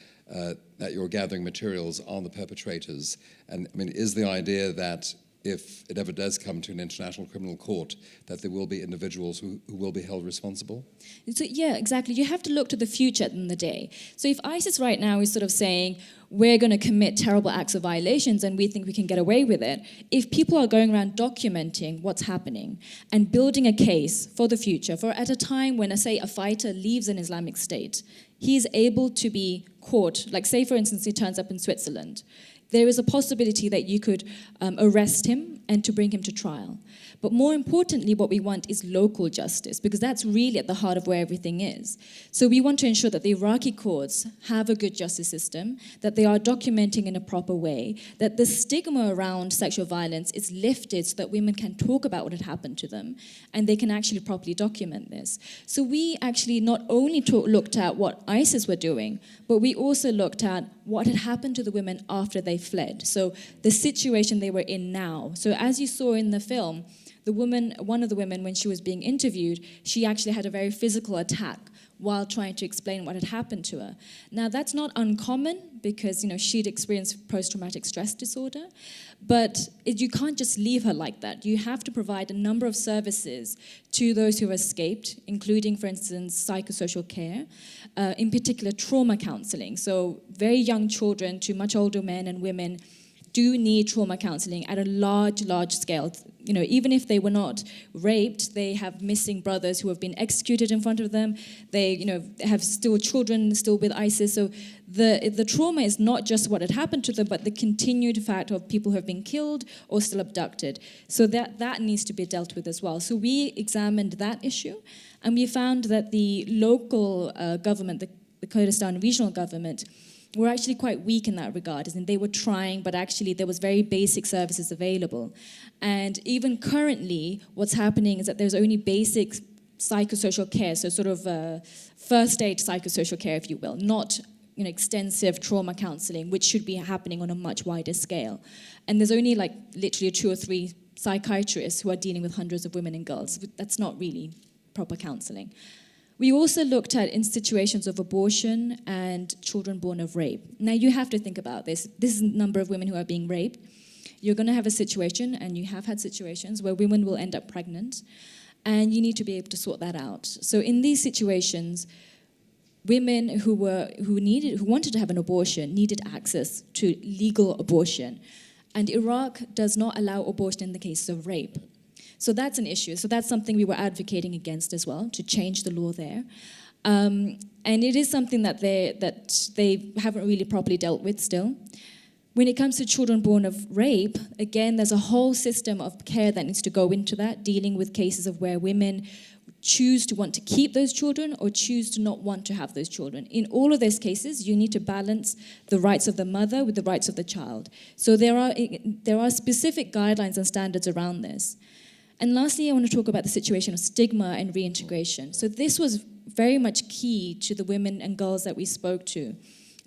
that you're gathering materials on the perpetrators. And I mean, is the idea that if it ever does come to an international criminal court, that there will be individuals who will be held responsible? So, yeah, exactly. You have to look to the future at the end of the day. So if ISIS right now is sort of saying, we're going to commit terrible acts of violations and we think we can get away with it, if people are going around documenting what's happening and building a case for the future, for at a time when, say, a fighter leaves an Islamic State, he is able to be caught, like say, for instance, he turns up in Switzerland. There is a possibility that you could arrest him and to bring him to trial. But more importantly, what we want is local justice, because that's really at the heart of where everything is. So we want to ensure that the Iraqi courts have a good justice system, that they are documenting in a proper way, that the stigma around sexual violence is lifted so that women can talk about what had happened to them, and they can actually properly document this. So we actually not only looked at what ISIS were doing, but we also looked at what had happened to the women after they fled. So the situation they were in now. So as you saw in the film, the woman, one of the women, when she was being interviewed, she actually had a very physical attack while trying to explain what had happened to her. Now, that's not uncommon because, she'd experienced post-traumatic stress disorder, but you can't just leave her like that. You have to provide a number of services to those who have escaped, including, for instance, psychosocial care, in particular trauma counseling. So very young children to much older men and women do need trauma counseling at a large scale. Even if they were not raped, they have missing brothers who have been executed in front of them. They, have still children still with ISIS. So the trauma is not just what had happened to them, but the continued fact of people who have been killed or still abducted. So that needs to be dealt with as well. So we examined that issue, and we found that the local government, the Kurdistan regional government, were actually quite weak in that regard, and they were trying, but actually there was very basic services available. And even currently, what's happening is that there's only basic psychosocial care, so sort of first aid psychosocial care, if you will, not extensive trauma counseling, which should be happening on a much wider scale. And there's only literally 2 or 3 psychiatrists who are dealing with hundreds of women and girls. That's not really proper counseling. We also looked at in situations of abortion and children born of rape. Now, you have to think about this. This is a number of women who are being raped. You're going to have a situation, and you have had situations, where women will end up pregnant, and you need to be able to sort that out. So in these situations, women who wanted to have an abortion needed access to legal abortion. And Iraq does not allow abortion in the case of rape. So that's an issue. So that's something we were advocating against as well, to change the law there. And it is something that they haven't really properly dealt with still. When it comes to children born of rape, again, there's a whole system of care that needs to go into that, dealing with cases of where women choose to want to keep those children or choose to not want to have those children. In all of those cases, you need to balance the rights of the mother with the rights of the child. So there are specific guidelines and standards around this. And lastly, I want to talk about the situation of stigma and reintegration. So this was very much key to the women and girls that we spoke to.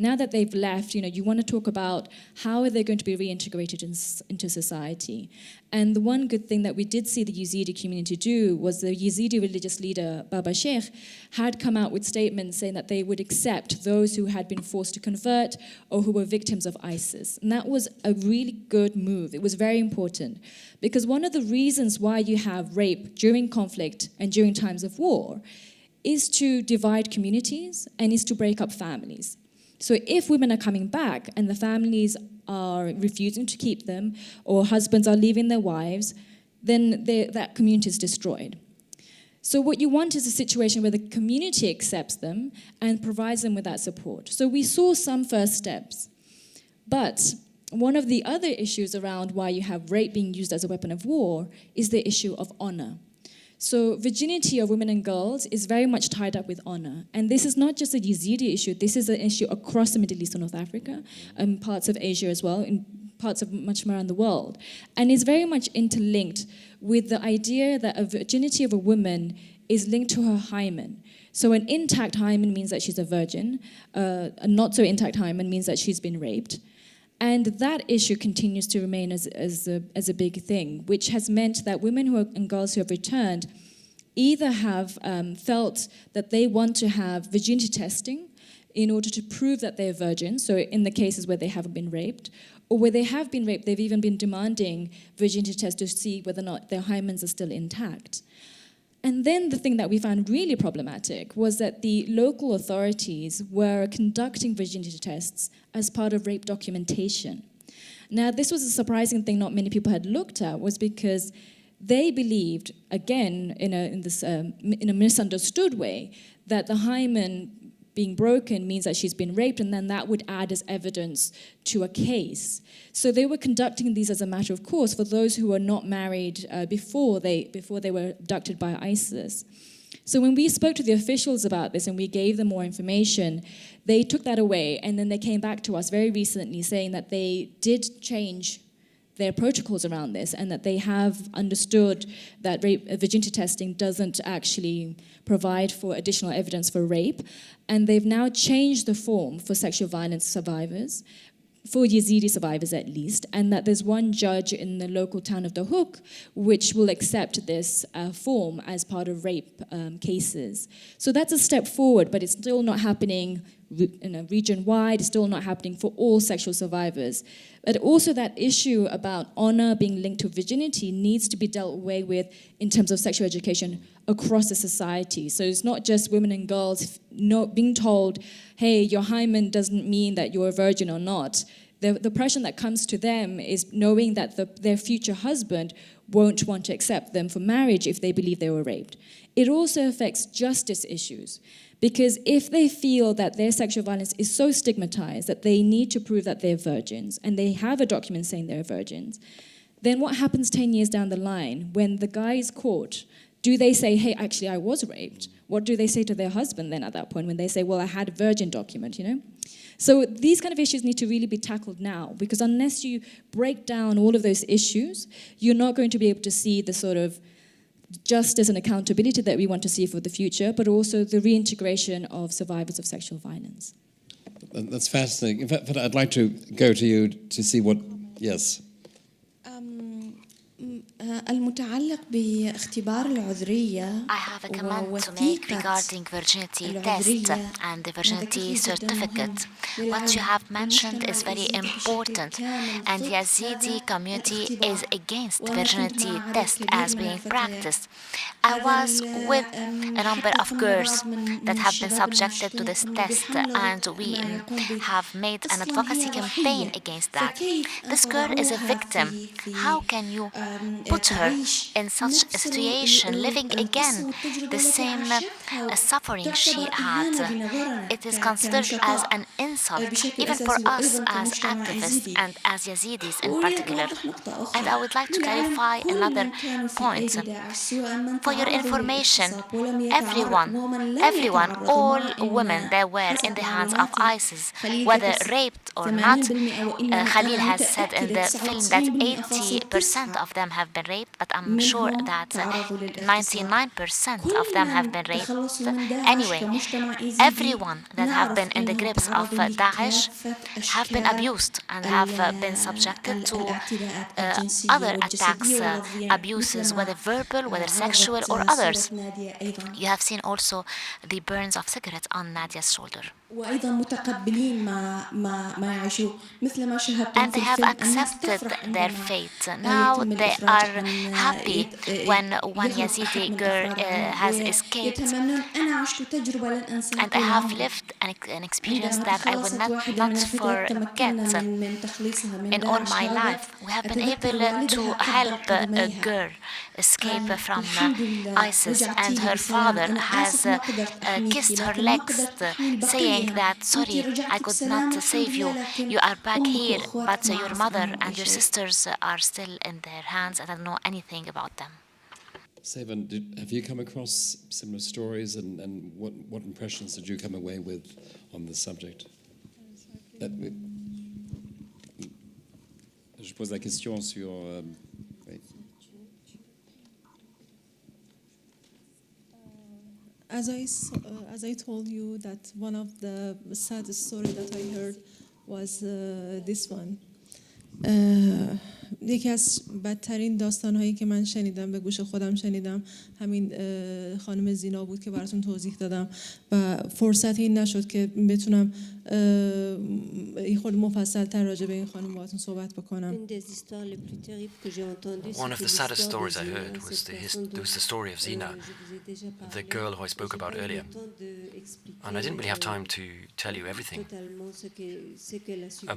Now that they've left, you want to talk about how are they going to be reintegrated into society. And the one good thing that we did see the Yazidi community do was the Yazidi religious leader, Baba Sheikh, had come out with statements saying that they would accept those who had been forced to convert or who were victims of ISIS. And that was a really good move. It was very important. Because one of the reasons why you have rape during conflict and during times of war is to divide communities and is to break up families. So if women are coming back and the families are refusing to keep them, or husbands are leaving their wives, then that community is destroyed. So what you want is a situation where the community accepts them and provides them with that support. So we saw some first steps. But one of the other issues around why you have rape being used as a weapon of war is the issue of honor. So virginity of women and girls is very much tied up with honor. And this is not just a Yazidi issue, this is an issue across the Middle East and North Africa, and parts of Asia as well, in parts of much more around the world. And it's very much interlinked with the idea that a virginity of a woman is linked to her hymen. So an intact hymen means that she's a virgin, a not so intact hymen means that she's been raped. And that issue continues to remain as a big thing, which has meant that women and girls who have returned either have felt that they want to have virginity testing in order to prove that they're virgins, so in the cases where they haven't been raped, or where they have been raped, they've even been demanding virginity tests to see whether or not their hymens are still intact. And then the thing that we found really problematic was that the local authorities were conducting virginity tests as part of rape documentation. Now, this was a surprising thing not many people had looked at, was because they believed, again, in a misunderstood way, that the hymen being broken means that she's been raped, and then that would add as evidence to a case. So they were conducting these as a matter of course for those who were not married before they were abducted by ISIS. So when we spoke to the officials about this and we gave them more information, they took that away, and then they came back to us very recently saying that they did change their protocols around this and that they have understood that virginity testing doesn't actually provide for additional evidence for rape, and they've now changed the form for sexual violence survivors, for Yazidi survivors at least, and that there's one judge in the local town of Daech which will accept this form as part of rape cases. So that's a step forward, but it's still not happening region-wide, it's still not happening for all sexual survivors. But also that issue about honor being linked to virginity needs to be dealt with in terms of sexual education across the society. So it's not just women and girls being told, hey, your hymen doesn't mean that you're a virgin or not. The pressure that comes to them is knowing that their future husband won't want to accept them for marriage if they believe they were raped. It also affects justice issues. Because if they feel that their sexual violence is so stigmatized that they need to prove that they're virgins, and they have a document saying they're virgins, then what happens 10 years down the line when the guy is caught? Do they say, hey, actually, I was raped? What do they say to their husband then at that point when they say, well, I had a virgin document, So these kind of issues need to really be tackled now, because unless you break down all of those issues, you're not going to be able to see the sort of justice and accountability that we want to see for the future, but also the reintegration of survivors of sexual violence. That's fascinating. In fact, I'd like to go to you to see what, yes. المتعلق باختبار العذرية I have a comment to make regarding virginity test and the virginity certificate. What you have mentioned is very important, and the Yazidi community is against virginity test as being practiced. I was with a number of girls that have been subjected to this test, and we have made an advocacy campaign against that. This girl is a victim. How can you put her in such a situation, living again the same suffering she had? It is considered as an insult, even for us as activists and as Yazidis in particular. And I would like to clarify another point. For your information, everyone, all women that were in the hands of ISIS, whether raped or not, Khalil has said in the film that 80% of them have been raped, but I'm sure that 99% of them have been raped. Anyway, everyone that have been in the grips of Daesh have been abused and have been subjected to other attacks, abuses, whether verbal, whether sexual, or others. You have seen also the burns of cigarettes on Nadia's shoulder. And they have accepted their fate. Now they are happy when one Yazidi girl has escaped. And I have lived an experience that I will not forget. In all my life, we have been able to help a girl escape from ISIS, and her father has kissed her legs, saying that, sorry, I could not save you. You are back here, but your mother and your sisters are still in their hands, and I don't know anything about them. Seivan, have you come across similar stories, and what impressions did you come away with on this subject? Je pose la question sur... As I told you, that one of the saddest stories that I heard was this one. یکی از بدترین داستان‌هایی که من شنیدم، به گوش خودم شنیدم، همین خانم زینا بود که براتون توضیح دادم و فرصت این نشد که بتونم این خود مفصل‌تر راجع به این خانم باهاتون صحبت بکنم. One of the saddest stories I heard was the story of Zina, the girl who I spoke about earlier. And I didn't really have time to tell you everything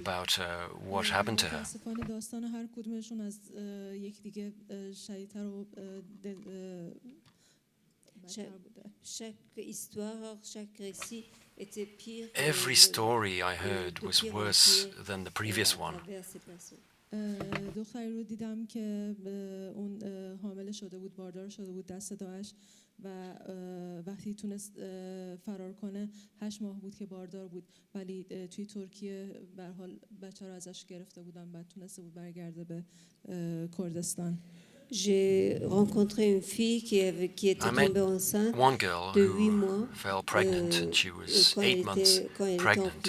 about what happened to her. داستان هر کدومشون از یک دیگه شدیدتر و Every story I heard was worse than the previous one. دختری رو دیدم که اون حامله شده بود، باردار شده بود دست داعش و وقتی تونست فرار کنه 8 ماه بود که باردار بود، ولی توی ترکیه به هر حال بچه رو ازش گرفته بودن، بعد تونسته بود برگرده به کردستان. J'ai rencontré une fille qui était tombée enceinte de 8 mois fell pregnant, and she was 8 months pregnant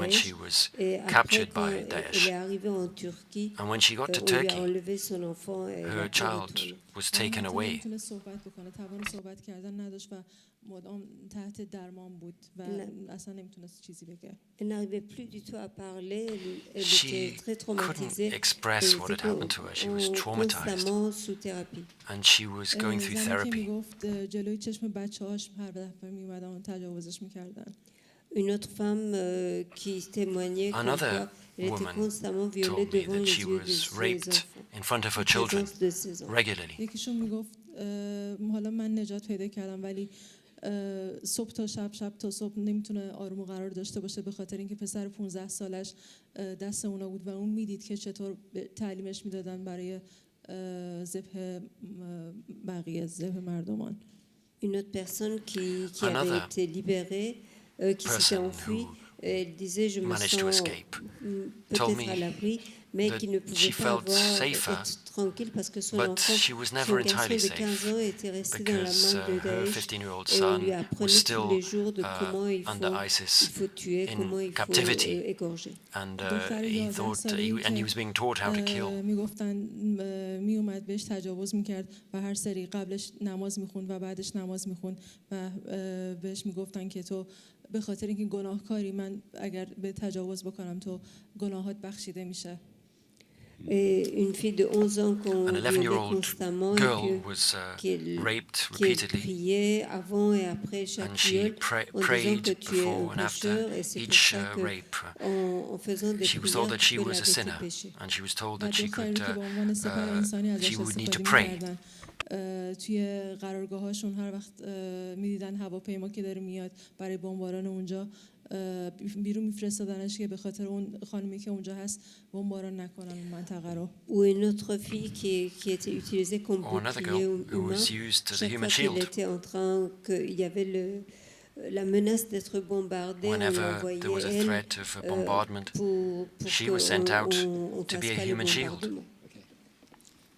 when she was captured by Daesh. And when she got to Turkey, her child was taken away. Elle n'arrivait plus du tout à parler. Elle était très traumatisée. She couldn't express what had happened to her. She was traumatized. And she was going through therapy. Une autre femme qui témoignait qu'elle était constamment violée devant les yeux de ses raped in front of her children regularly. صبح تا شب، شب تا صبح نمیتونه آروم و قرار داشته باشه به خاطر اینکه پسر 15 سالش دست اونا بود و اون میدید که چطور تعلیمش میدادن برای ذبح بقیه، ذبح مردمان. Une autre personne qui avait été libérée, qui s'était enfuie, elle disait je me sens peut-être à l'abri, mais qui ne pouvait pas avoir être tranquille parce que son enfant, son garçon de 15 ans était resté dans la main de Daesh et on lui apprenait tous les jours de comment il faut tuer, comment il faut égorger. And he was being taught how to kill. میگفتن میومد بهش تجاوز میکرد و هر سری قبلش نماز میخوند و بعدش نماز میخوند و بهش میگفتن که تو به خاطر اینکه گناهکاری، من اگر به تجاوز بکنم تو گناهات بخشیده میشه. Une fille de 11 ans qu'on violait constamment, raped qui criait avant et après chaque viol en disant que tu es un pécheur, et c'est pour ça qu'en faisant des prières tu peux laver tes péchés. And she was told that she would need to pray. توی قرارگاهاشون هر وقت میدیدن هواپیما که داره میاد برای بمباران اونجا، بیرون میفرستادنش که به خاطر اون خانمی که اونجا هست بمباران نکنن اون منطقه رو. Ou une autre fille qui était utilisée comme bouclier humain, chaque fois qu'elle était en train, qu'il y avait la menace d'être bombardée, on l'envoyait elle pour she was sent out to be a human shield.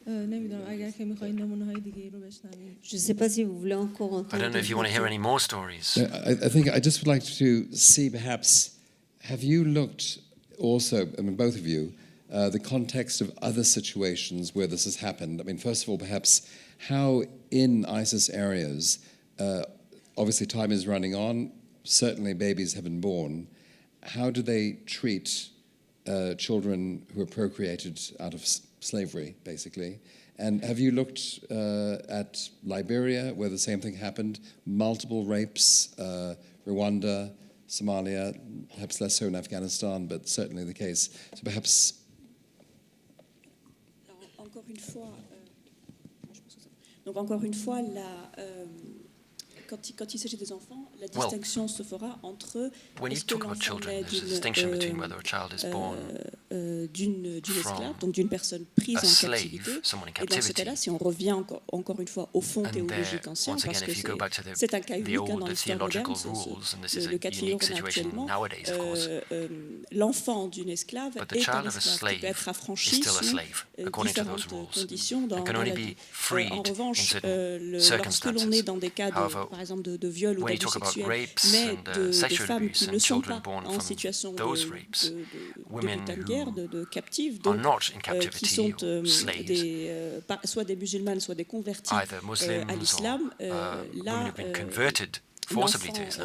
نمیدونم اگر که می‌خواید نمونه‌های دیگه‌ای رو بشنوید. Je ne sais pas si vous voulez encore entendre. I don't know if you want to hear any more stories. I think I just would like to see perhaps, have you looked also, I mean, both of you, the context of other situations where this has happened? I mean, first of all, perhaps how in ISIS areas, obviously time is running on, certainly babies have been born. How do they treat children who are procreated out of slavery, basically? And have you looked at Liberia, where the same thing happened? Multiple rapes, Rwanda, Somalia, perhaps less so in Afghanistan, but certainly the case. So perhaps... Encore une fois, quand il s'agit des enfants, la distinction se fera entre when you talk about children, there's a distinction between whether a child is born d'une esclave, donc d'une personne prise en captivité. Et dans ce cas-là, si on revient encore une fois au fond théologique ancien, parce que c'est un cas unique dans l'histoire moderne, le cas de figure qu'on a actuellement, l'enfant d'une esclave est un esclave qui peut être affranchi sous différentes conditions dans la vie. En revanche, lorsque l'on est dans des cas par exemple de viol ou d'abus sexuels, mais de femmes qui ne sont pas en situation de butin de guerre, de captives, donc qui sont soit des musulmanes, soit des convertis à l'islam, là,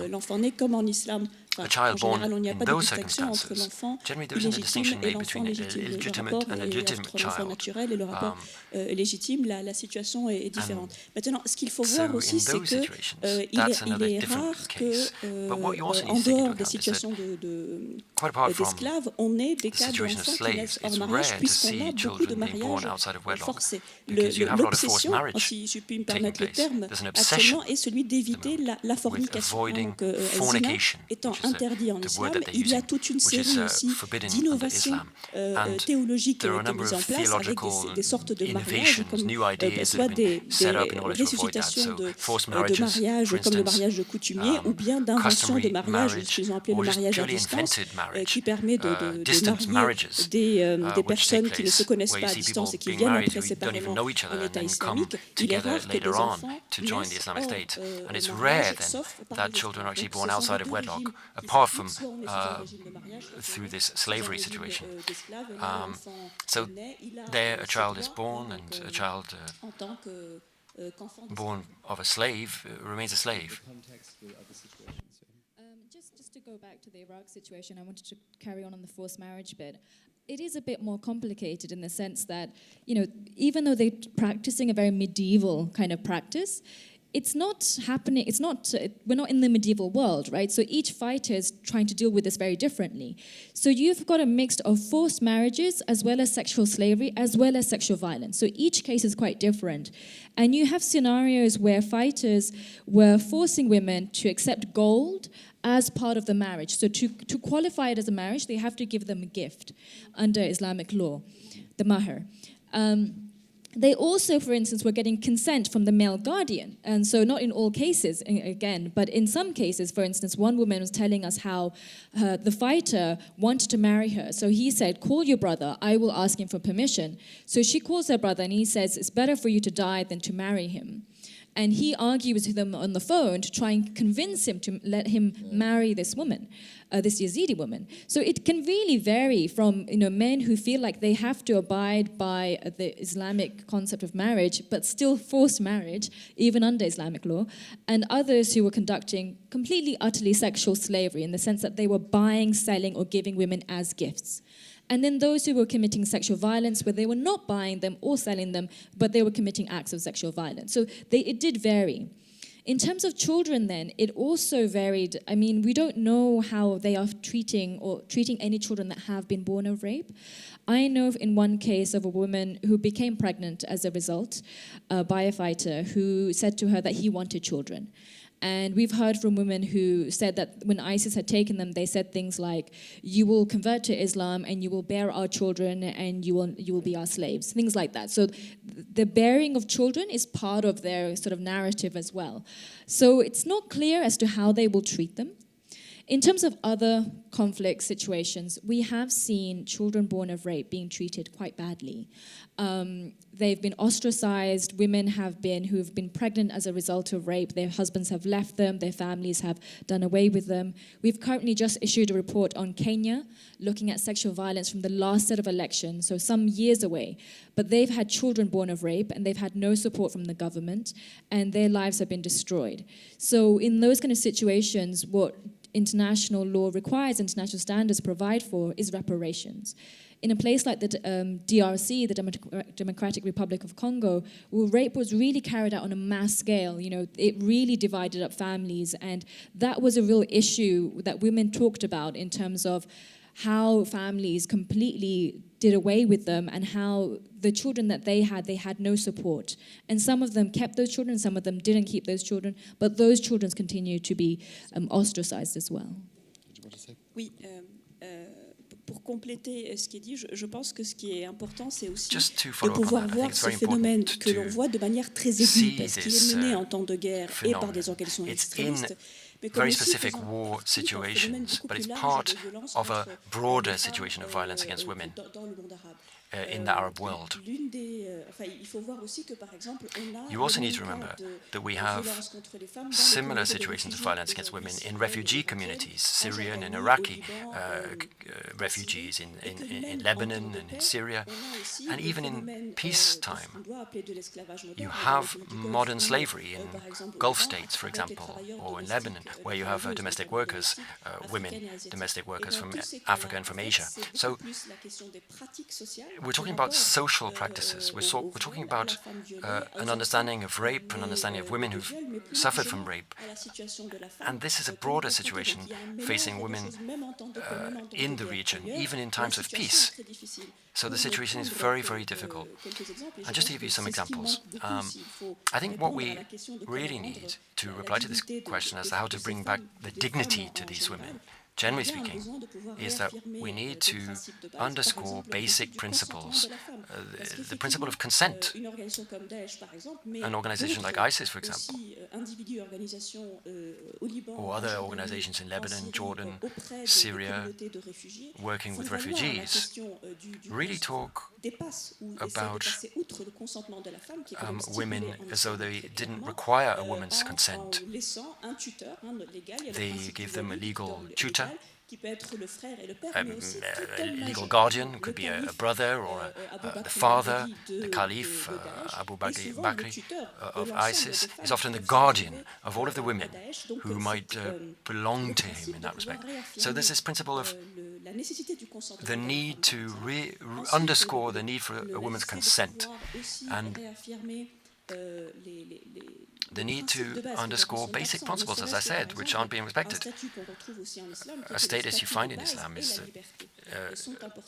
l'enfant naît comme en islam. En général, il n'y a pas de distinction entre l'enfant illégitime et l'enfant légitime. Le rapport entre l'enfant naturel et le rapport légitime, la situation est différente. Maintenant, ce qu'il faut voir aussi, c'est qu'il est rare qu'en dehors des situations d'esclaves, on ait des cas d'enfants qui naissent hors mariage, puisqu'on a beaucoup de mariages forcés. L'obsession, si je puis me permettre le terme, actuellement, est celui d'éviter la fornication. Donc, zina étant interdit en islam, il y a toute une série aussi d'innovations théologiques qui ont été mises en place avec des sortes de mariages, comme soit des ressuscitations de mariages comme le mariage de coutumier, ou bien d'invention de mariage, ce qu'ils ont appelé le mariage à distance, qui permet de marier des personnes qui ne se connaissent pas à distance et qui viennent après séparément en État islamique. Il est rare que des enfants naissent hors mariage, sauf par children are actually born outside of wedlock, apart from through this slavery situation. So there a child is born, and a child born of a slave remains a slave. Just to go back to the Iraq situation, I wanted to carry on the forced marriage bit. It is a bit more complicated in the sense that, even though they're practicing a very medieval kind of practice, it's not happening, we're not in the medieval world, right? So each fighter is trying to deal with this very differently. So you've got a mix of forced marriages as well as sexual slavery, as well as sexual violence. So each case is quite different. And you have scenarios where fighters were forcing women to accept gold as part of the marriage. So to qualify it as a marriage, they have to give them a gift under Islamic law, the mahr. They also, for instance, were getting consent from the male guardian. And so not in all cases, again, but in some cases, for instance, one woman was telling us how the fighter wanted to marry her. So he said, call your brother, I will ask him for permission. So she calls her brother and he says, it's better for you to die than to marry him. And he argues with them on the phone to try and convince him to let him marry this woman, this Yazidi woman. So it can really vary from men who feel like they have to abide by the Islamic concept of marriage, but still forced marriage, even under Islamic law, and others who were conducting completely, utterly sexual slavery in the sense that they were buying, selling, or giving women as gifts. And then those who were committing sexual violence, where they were not buying them or selling them, but they were committing acts of sexual violence. So it did vary. In terms of children then, it also varied. I mean, we don't know how they are treating any children that have been born of rape. I know in one case of a woman who became pregnant as a result by a fighter who said to her that he wanted children. And we've heard from women who said that when ISIS had taken them, they said things like, you will convert to Islam and you will bear our children and you will be our slaves, things like that. So the bearing of children is part of their sort of narrative as well. So it's not clear as to how they will treat them. In terms of other conflict situations, we have seen children born of rape being treated quite badly. They've been ostracized. Women who have been pregnant as a result of rape. Their husbands have left them. Their families have done away with them. We've currently just issued a report on Kenya, looking at sexual violence from the last set of elections, so some years away. But they've had children born of rape, and they've had no support from the government, and their lives have been destroyed. So in those kind of situations, what international law requires, international standards provide for, is reparations. In a place like the DRC, the Democratic Republic of Congo, where rape was really carried out on a mass scale, it really divided up families, and that was a real issue that women talked about in terms of how families completely did away with them and how the children that they had no support. And some of them kept those children, some of them didn't keep those children, but those children continue to be ostracized as well. Did you want to say? Oui, pour compléter ce qui est dit, je pense que ce qui est important, c'est aussi de pouvoir voir ce phénomène que l'on voit de manière très aiguë, parce qu'il est mené en temps de guerre et par des organisations extrémistes. Very specific war situations, but it's part of a broader situation of violence against women in the Arab world. You also need to remember that we have similar situations of violence against women in refugee communities, Syrian and Iraqi refugees in Lebanon and in Syria, and even in peacetime. You have modern slavery in Gulf states, for example, or in Lebanon, where you have domestic workers, women, domestic workers from Africa and from Asia. So we're talking about social practices. We're talking about an understanding of rape, an understanding of women who've suffered from rape. And this is a broader situation facing women in the region, even in times of peace. So the situation is very, very difficult. And just to give you some examples, I think what we really need to reply to this question as to how to bring back the dignity to these women, generally speaking, is that we need to underscore basic principles, the principle of consent. An organization like ISIS, for example, or other organizations in Lebanon, Jordan, Syria, working with refugees, really talk about women as though they didn't require a woman's consent. They give them a legal tutor, a legal guardian, could be a brother or the father. The Caliph, Abu Bakr of ISIS, is often the guardian of all of the women who might belong to him in that respect. So there's this principle of the need to underscore the need for a woman's consent, and the need to underscore basic principles, as I said, which aren't being respected. A status you find in Islam is that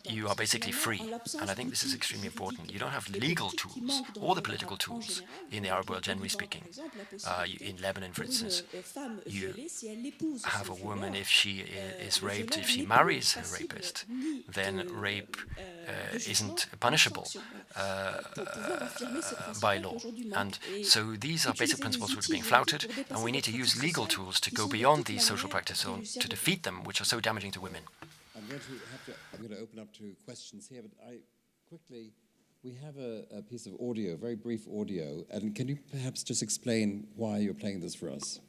you are basically free, and I think this is extremely important. You don't have legal tools or the political tools in the Arab world, generally speaking. In Lebanon, for instance, you have a woman, if she is raped, if she marries her rapist, then rape isn't punishable by law. And so these are basic principles which are being flouted, and we need to use legal tools to go beyond these social practices or to defeat them, which are so damaging to women. I'm going to open up to questions here, but we have a piece of audio, very brief audio, and can you perhaps just explain why you're playing this for us?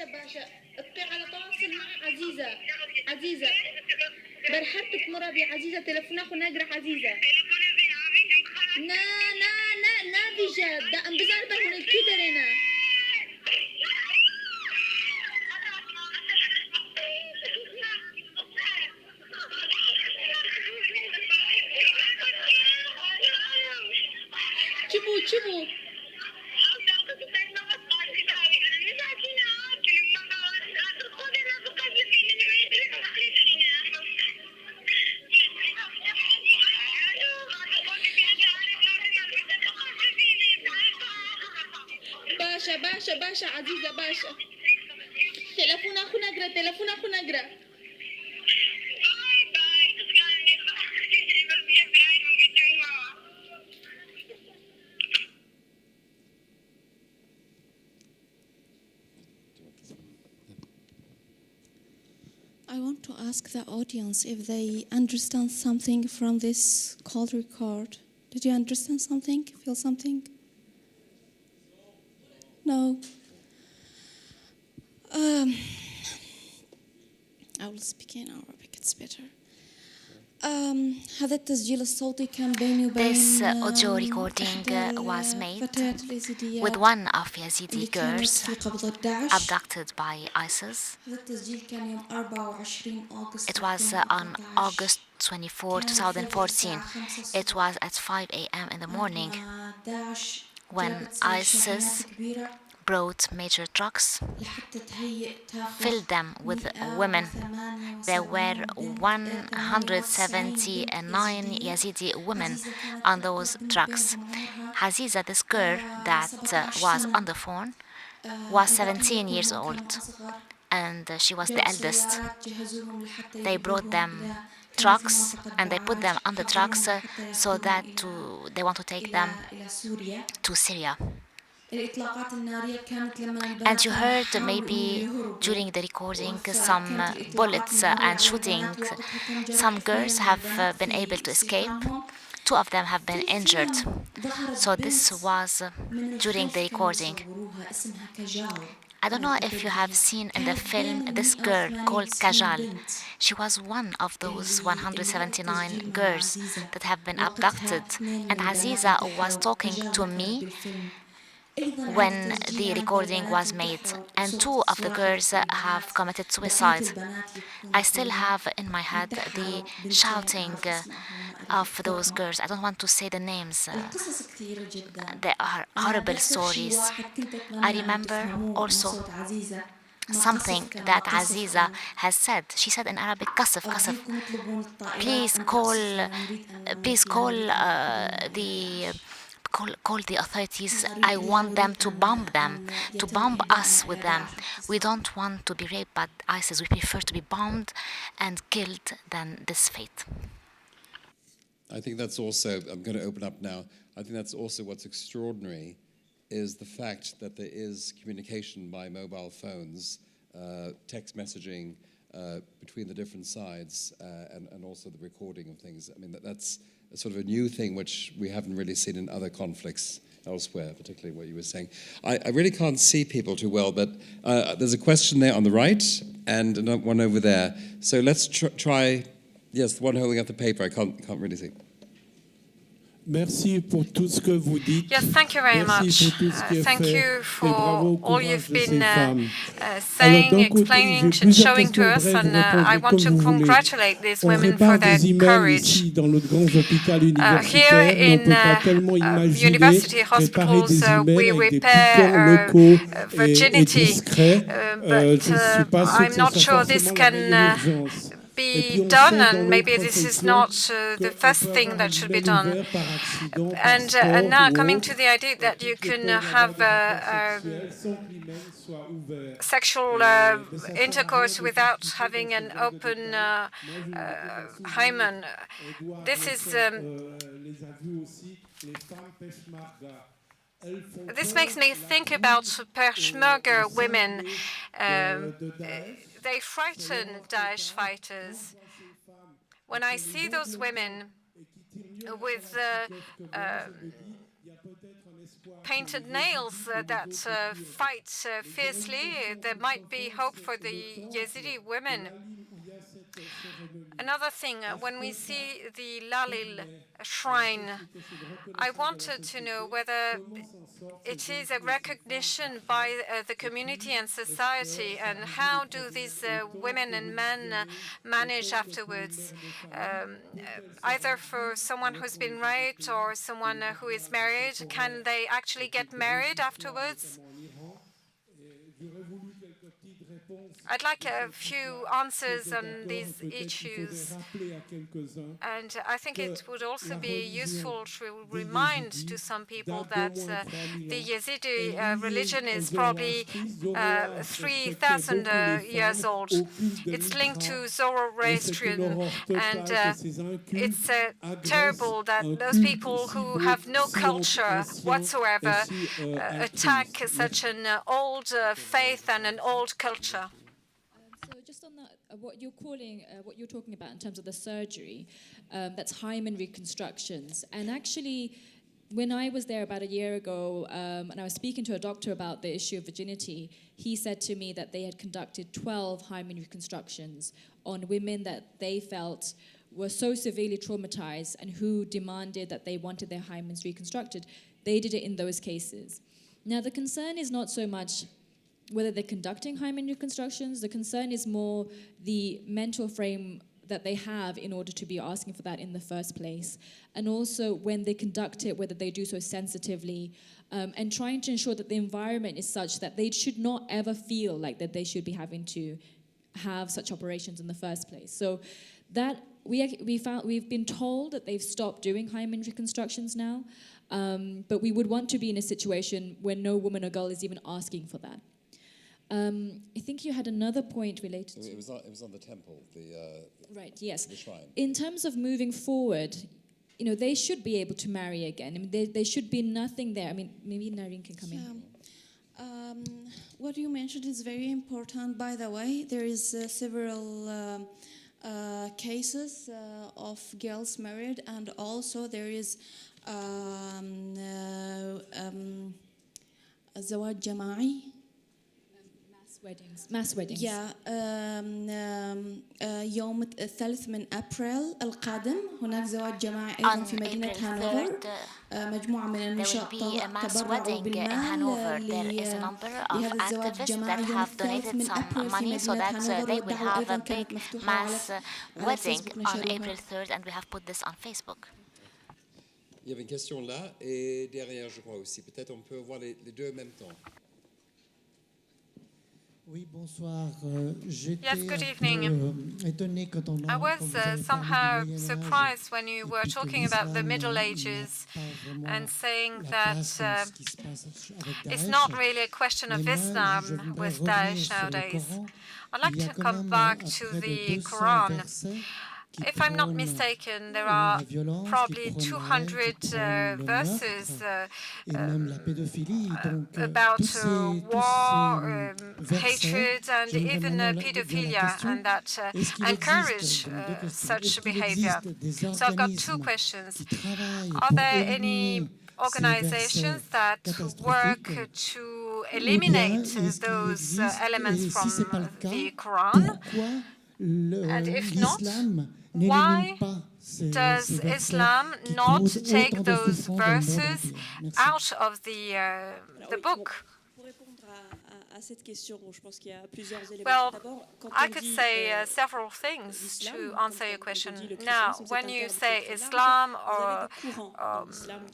باشا اقطع على تواصل مع عزيزة برحبتك مرابي عزيزة تلفونك ونقرأ عزيزة نا بجد ده ام بزار برهن الكيدر هنا شبو باشا عزيزة باشا تلفون أخو نقرأ I want to ask the audience if they understand something from this call record. Did you understand something? Feel something? No. I will speak in Arabic, it's better. This audio recording was made with one of Yazidi girls abducted by ISIS. It was on August 24, 2014. It was at 5 a.m. in the morning when ISIS brought major trucks, filled them with women. There were 179 Yazidi women on those trucks. Haziza, this girl that was on the phone, was 17 years old, and she was the eldest. They brought them trucks, and they put them on the trucks so that they want to take them to Syria. And you heard maybe during the recording some bullets and shooting. Some girls have been able to escape. 2 of them have been injured. So this was during the recording. I don't know if you have seen in the film this girl called Kajal. She was one of those 179 girls that have been abducted. And Aziza was talking to me when the recording was made, and 2 of the girls have committed suicide. I still have in my head the shouting of those girls. I don't want to say the names. They are horrible stories. I remember also something that Aziza has said. She said in Arabic, "Kasif, kasif. Please call the authorities. I want them, to bomb us with them. We don't want to be raped by ISIS. We prefer to be bombed and killed than this fate." I think that's also, I'm going to open up now, I think that's also what's extraordinary is the fact that there is communication by mobile phones, text messaging between the different sides, and also the recording of things. I mean, that's a sort of a new thing which we haven't really seen in other conflicts elsewhere, particularly what you were saying. I really can't see people too well, but there's a question there on the right and one over there. So let's try, yes, the one holding up the paper, I can't really see. Merci pour tout ce que vous dites. Yes, thank you very much. Thank you for all you've been saying, explaining, and showing to us, and I want to congratulate these women for their courage. Here in university hospitals, we repair virginity, but I'm not sure this can be done, and maybe this is not the first thing that should be done. And now coming to the idea that you can have sexual intercourse without having an open hymen, this is this makes me think about Peshmerga women. They frighten Daesh fighters. When I see those women with painted nails that fight fiercely, there might be hope for the Yazidi women. Another thing, when we see the Lalil shrine, I wanted to know whether it is a recognition by the community and society, and how do these women and men manage afterwards, either for someone who's been raped or someone who is married. Can they actually get married afterwards? I'd like a few answers on these issues. And I think it would also be useful to remind to some people that the Yazidi religion is probably 3,000 years old. It's linked to Zoroastrianism, and it's terrible that those people who have no culture whatsoever attack such an old faith and an old culture. So just just on that, what you're talking about in terms of the surgery, that's hymen reconstructions. And actually, when I was there about a year ago, and I was speaking to a doctor about the issue of virginity, he said to me that they had conducted 12 hymen reconstructions on women that they felt were so severely traumatized and who demanded that they wanted their hymens reconstructed. They did it in those cases. Now, the concern is not so much whether they're conducting hymen reconstructions. The concern is more the mental frame that they have in order to be asking for that in the first place. And also when they conduct it, whether they do so sensitively, and trying to ensure that the environment is such that they should not ever feel like that they should be having to have such operations in the first place. So that we've been told that they've stopped doing hymen reconstructions now, but we would want to be in a situation where no woman or girl is even asking for that. I think you had another point related to... It was on the temple, right, yes. The shrine. In terms of moving forward, you know, they should be able to marry again. I mean, there should be nothing there. I mean, maybe Nareen can come in. What you mentioned is very important. By the way, there is several cases of girls married, and also there is زواج جماعي. Mass weddings. يوم الثالث من أبريل القادم هناك زواج جماعي أيضا في مدينة هانوفر. مجموعة من النشاط تبرعوا بالمال لهذا الزواج الجماعي يوم الثالث من أبريل في مدينة هانوفر. والدعوة أيضا كانت مفتوحة على فيسبوك نشروها. Il y avait une question là, et derrière, je crois aussi. Peut-être on peut voir les deux en même temps. Oui, bonsoir. Yes, good evening. I was somehow surprised when you were talking about the Middle Ages and saying that it's not really a question of Islam with Daesh nowadays. I'd like to come back to the Quran. If I'm not mistaken, there are probably 200 verses about war, hatred, and even pedophilia, and that encourage such behavior. So I've got two questions. Are there any organizations that work to eliminate those elements from the Quran? And if not, why does Islam not take those verses out of the book? Well, I could say several things to answer your question. Now, when you say Islam or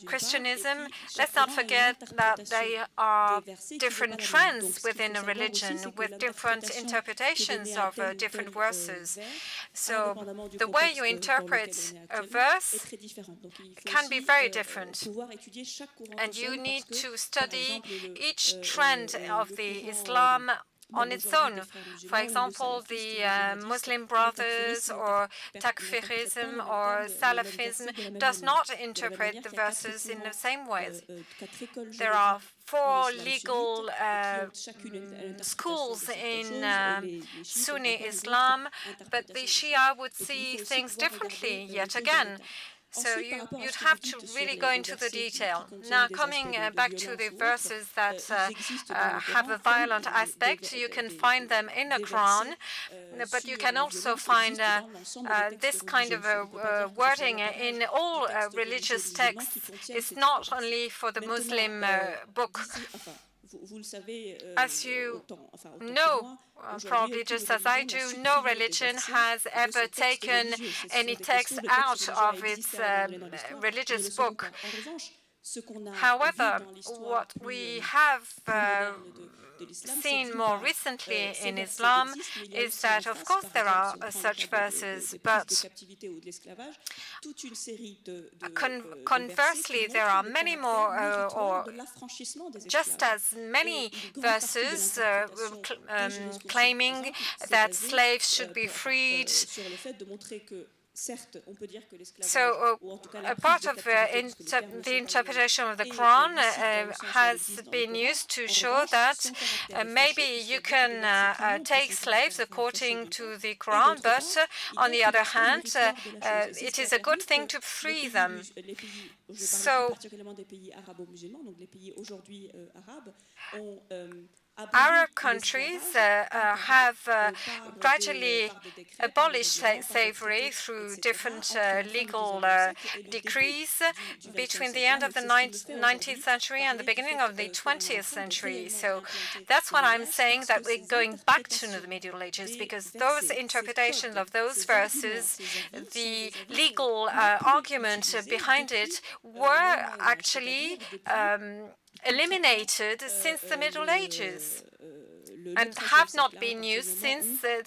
Christianism, let's not forget that they are different trends within a religion with different interpretations of different verses. So the way you interpret a verse can be very different. And you need to study each trend of the Islam on its own. For example, the Muslim Brothers or Takfirism or Salafism does not interpret the verses in the same ways. There are 4 legal schools in Sunni Islam, but the Shia would see things differently yet again. So you'd have to really go into the detail. Now, coming back to the verses that have a violent aspect, you can find them in the Quran, but you can also find this kind of wording in all religious texts. It's not only for the Muslim book. As you know, probably just as I do, no religion has ever taken any text out of its religious book. However, what we have seen more recently in Islam is that, of course, there are such verses, but conversely, there are many more, or just as many verses claiming that slaves should be freed, So a part of the interpretation of the Quran has been used to show that maybe you can take slaves according to the Quran, but on the other hand, it is a good thing to free them. So Arab countries have gradually abolished slavery through different legal decrees between the end of the 19th century and the beginning of the 20th century. So that's what I'm saying, that we're going back to the Middle Ages, because those interpretations of those verses, the legal argument behind it, were actually eliminated since the Middle Ages and have not been used since the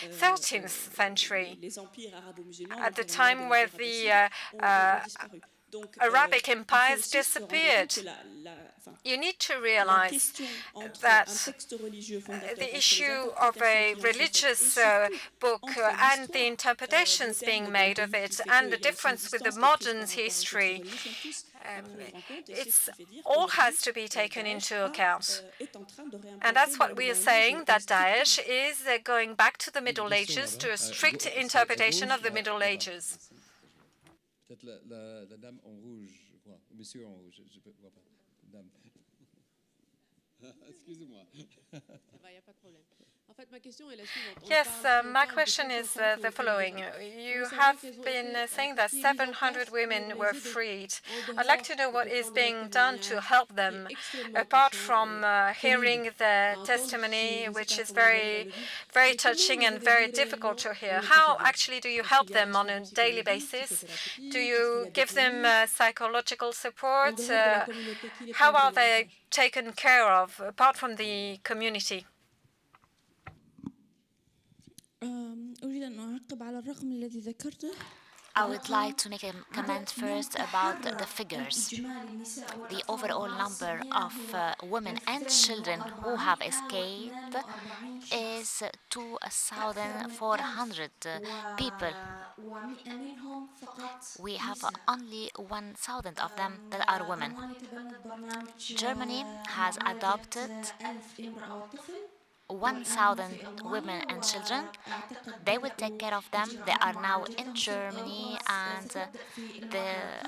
13th century, at the time where the Arabic empires disappeared. You need to realize that the issue of a religious book and the interpretations being made of it and the difference with the modern history, it all has to be taken into account. And that's what we are saying, that Daesh is going back to the Middle Ages, to a strict interpretation of the Middle Ages. La dame en rouge, je crois. Monsieur en rouge, je ne vois pas. Dame. Excusez-moi. Yes, my question is the following. You have been saying that 700 women were freed. I'd like to know what is being done to help them, apart from hearing the testimony, which is very, very touching and very difficult to hear. How actually do you help them on a daily basis? Do you give them psychological support? How are they taken care of, apart from the community? I would like to make a comment first about the figures. The overall number of women and children who have escaped is 2,400 people. We have only 1,000 of them that are women. Germany has adopted 1,000 women and children. They will take care of them. They are now in Germany, and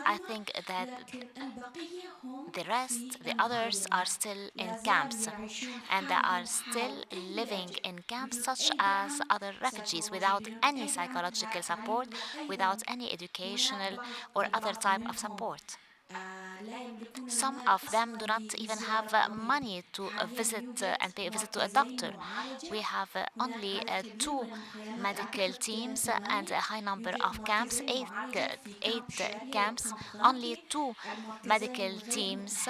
I think that the rest, the others, are still in camps, and they are still living in camps such as other refugees, without any psychological support, without any educational or other type of support. Some of them do not even have money to visit and pay a visit to a doctor. We have only 2 medical teams and a high number of camps, 8 camps, only 2 medical teams,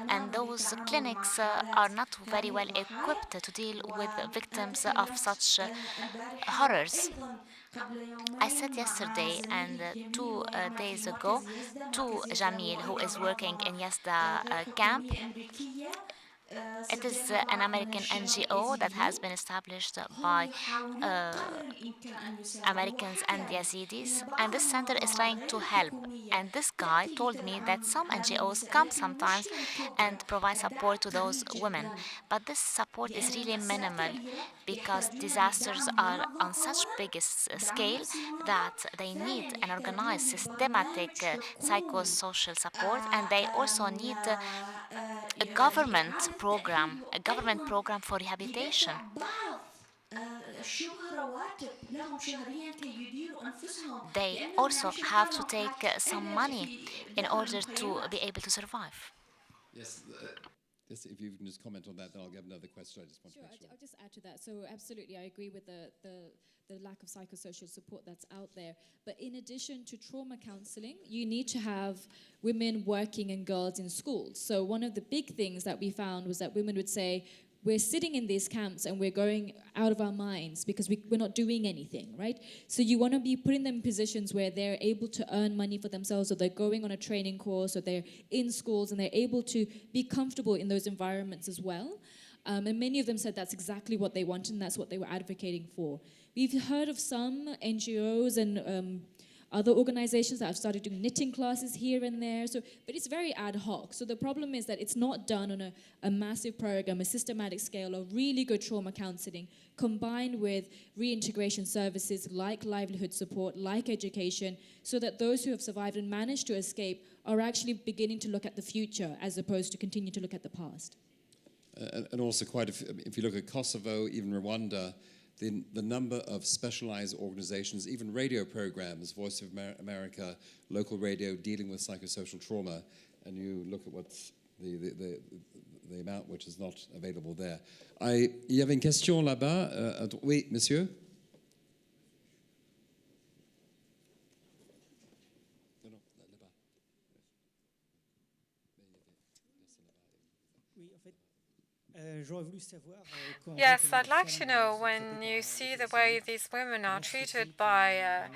and those clinics are not very well equipped to deal with victims of such horrors. I said yesterday and 2 days ago to Jamil, who is working in Yazda camp. It is an American NGO that has been established by Americans and Yazidis, and this center is trying to help. And this guy told me that some NGOs come sometimes and provide support to those women, but this support is really minimal because disasters are on such big scale that they need an organized, systematic psychosocial support, and they also need a government program for rehabilitation. They also have to take some money in order to be able to survive. Yes. If you can just comment on that, then I'll get another question. I just want to make sure. I'll just add to that. So absolutely, I agree with the lack of psychosocial support that's out there. But in addition to trauma counseling, you need to have women working and girls in schools. So one of the big things that we found was that women would say, we're sitting in these camps and we're going out of our minds because we're not doing anything, right? So you want to be putting them in positions where they're able to earn money for themselves, or they're going on a training course, or they're in schools and they're able to be comfortable in those environments as well. And many of them said that's exactly what they wanted and that's what they were advocating for. We've heard of some NGOs and other organizations that have started doing knitting classes here and there. So, but it's very ad hoc. So the problem is that it's not done on a massive program, a systematic scale of really good trauma counseling, combined with reintegration services like livelihood support, like education, so that those who have survived and managed to escape are actually beginning to look at the future as opposed to continue to look at the past. And also if you look at Kosovo, even Rwanda, the number of specialized organizations, even radio programs, Voice of America, local radio, dealing with psychosocial trauma, and you look at what's the amount which is not available there. Il y avait une question là-bas. Oui, monsieur? Yes, I'd like to know, when you see the way these women are treated by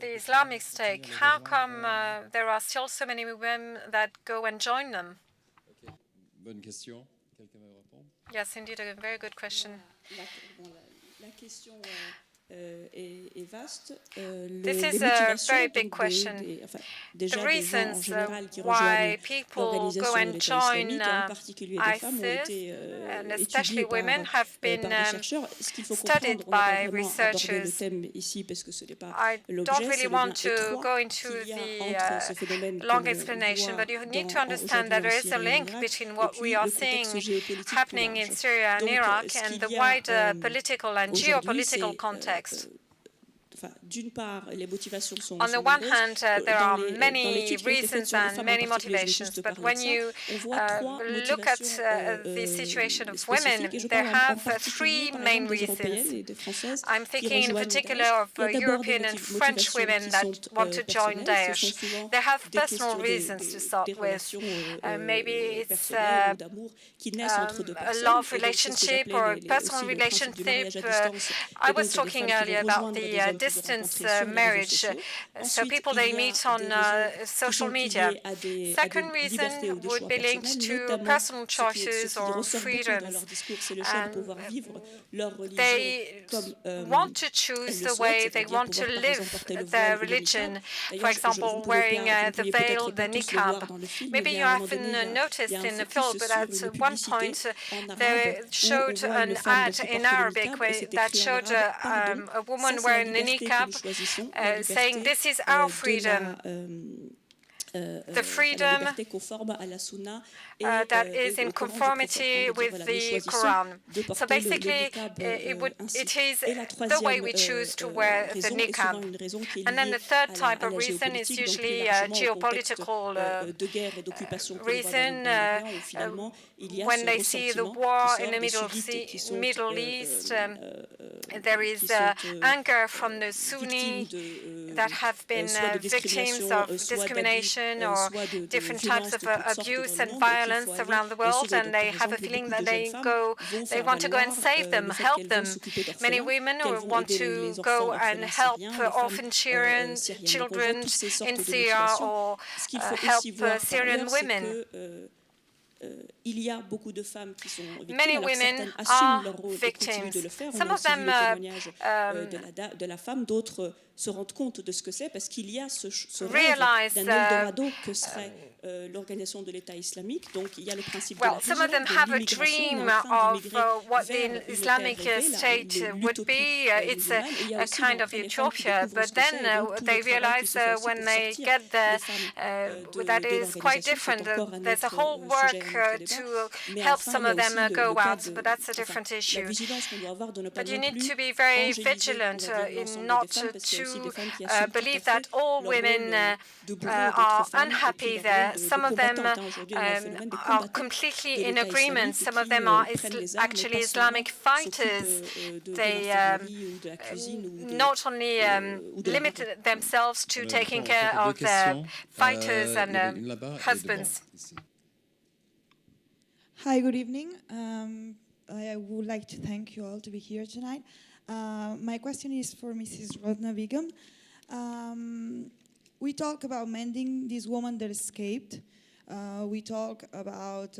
the Islamic State, how come there are still so many women that go and join them? Okay. Bonne question. Quelqu'un veut répondre? Yes, indeed, a very good question. La question est vaste. This is a very big question. The reasons why people go and join ISIL, and especially women, have been studied by researchers. I don't really want to go into the long explanation, but you need to understand that there is a link between what we are seeing happening in Syria and Iraq and the wider political and geopolitical context. On the one hand, there are many reasons and many motivations, but when you look at the situation of women, there have three main reasons. I'm thinking in particular of European and French women that want to join Daesh. They have personal reasons to start with. Maybe it's a love relationship or a personal relationship. I was talking earlier about the distance marriage, so people they meet on social media. Second reason would be linked to personal choices or freedoms. They want to choose the way they want to live their religion. For example, wearing the veil, the niqab. Maybe you haven't noticed in the film, but at one point they showed an ad in Arabic that showed a woman wearing the niqab, saying, "This is our freedom." The freedom that is in conformity with the Koran. So basically, it is the way we choose to wear the niqab. And then the third type of reason is usually a geopolitical reason. When they see the war in the Middle East, there is anger from the Sunni that have been victims of discrimination or different types of abuse and violence around the world, and they have a feeling that they want to go and save them, help them. Many women want to go and help orphan children in Syria or help Syrian women. Many women are victims. Some of them realize l'organisation de l'État islamique. Donc il y a le principe de la some of them have a dream of what the Islamic State would be. It's a kind of utopia, but then they realize when they get there that is quite different. There's a whole work to help some of them go out, but that's a different issue. But you need to be very vigilant in not to believe that all women are unhappy there. Some of them are completely in agreement. Some of them are actually Islamic fighters. They not only limit themselves to taking care of their fighters and husbands. Hi, good evening. I would like to thank you all to be here tonight. My question is for Mrs. Rothna Begum. We talk about mending these women that escaped. We talk about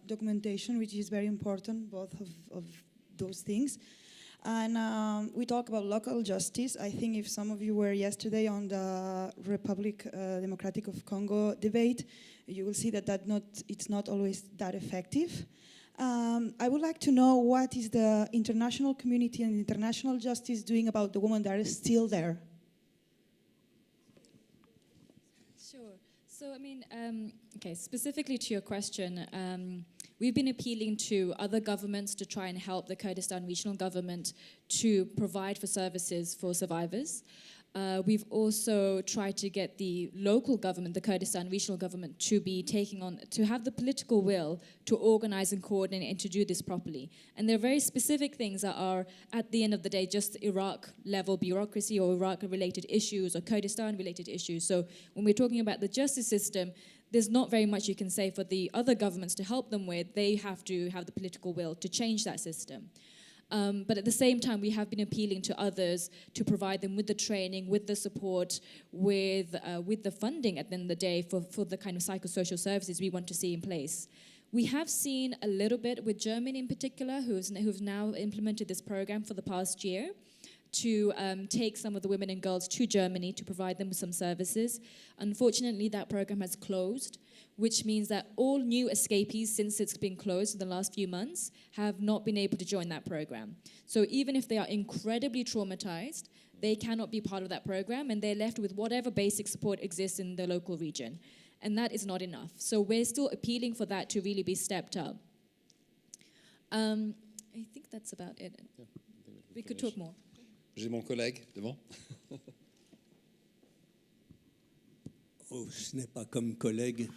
documentation, which is very important, both of those things. And we talk about local justice. I think if some of you were yesterday on the Republic Democratic of Congo debate, you will see that it's not always that effective. I would like to know what is the international community and international justice doing about the women that are still there? Sure. So, I mean, okay, specifically to your question, we've been appealing to other governments to try and help the Kurdistan regional government to provide for services for survivors. We've also tried to get the local government, the Kurdistan regional government, to be to have the political will to organize and coordinate and to do this properly. And there are very specific things that are, at the end of the day, just Iraq-level bureaucracy or Iraq-related issues or Kurdistan-related issues. So when we're talking about the justice system, there's not very much you can say for the other governments to help them with. They have to have the political will to change that system. But at the same time, we have been appealing to others to provide them with the training, with the support, with the funding at the end of the day for the kind of psychosocial services we want to see in place. We have seen a little bit with Germany in particular, who've now implemented this program for the past year, to take some of the women and girls to Germany to provide them with some services. Unfortunately, that program has closed, which means that all new escapees since it's been closed in the last few months have not been able to join that program. So even if they are incredibly traumatized, they cannot be part of that program, and they're left with whatever basic support exists in the local region. And that is not enough. So we're still appealing for that to really be stepped up. I think that's about it. Yeah, we could talk more. J'ai mon collègue devant. Oh, ce n'est pas comme collègue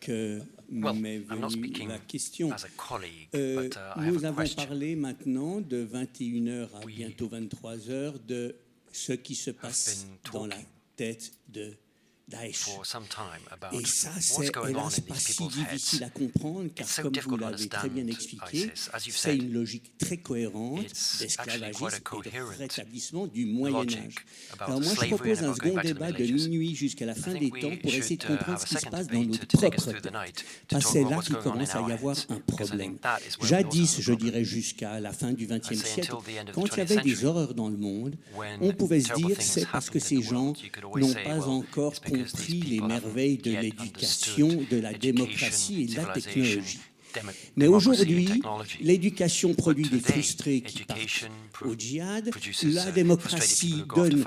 que m'est venue la question. Nous avons parlé maintenant de 21h à bientôt 23h de ce qui se passe dans la tête de Daesh. Et ça, c'est hélas pas si difficile à comprendre, car comme vous l'avez très bien expliqué, c'est une logique très cohérente d'esclavagisme et de rétablissement du Moyen-Âge. Alors moi, je propose un second débat de minuit jusqu'à la fin des temps pour essayer de comprendre ce qui se passe dans notre propre temps. Parce que c'est là qu'il commence à y avoir un problème. Jadis, je dirais jusqu'à la fin du XXe siècle, quand il y avait des horreurs dans le monde, on pouvait se dire c'est parce que ces gens n'ont pas encore compris les merveilles de l'éducation, de la démocratie et de la technologie. Mais aujourd'hui, l'éducation produit des frustrés qui partent au djihad, la démocratie donne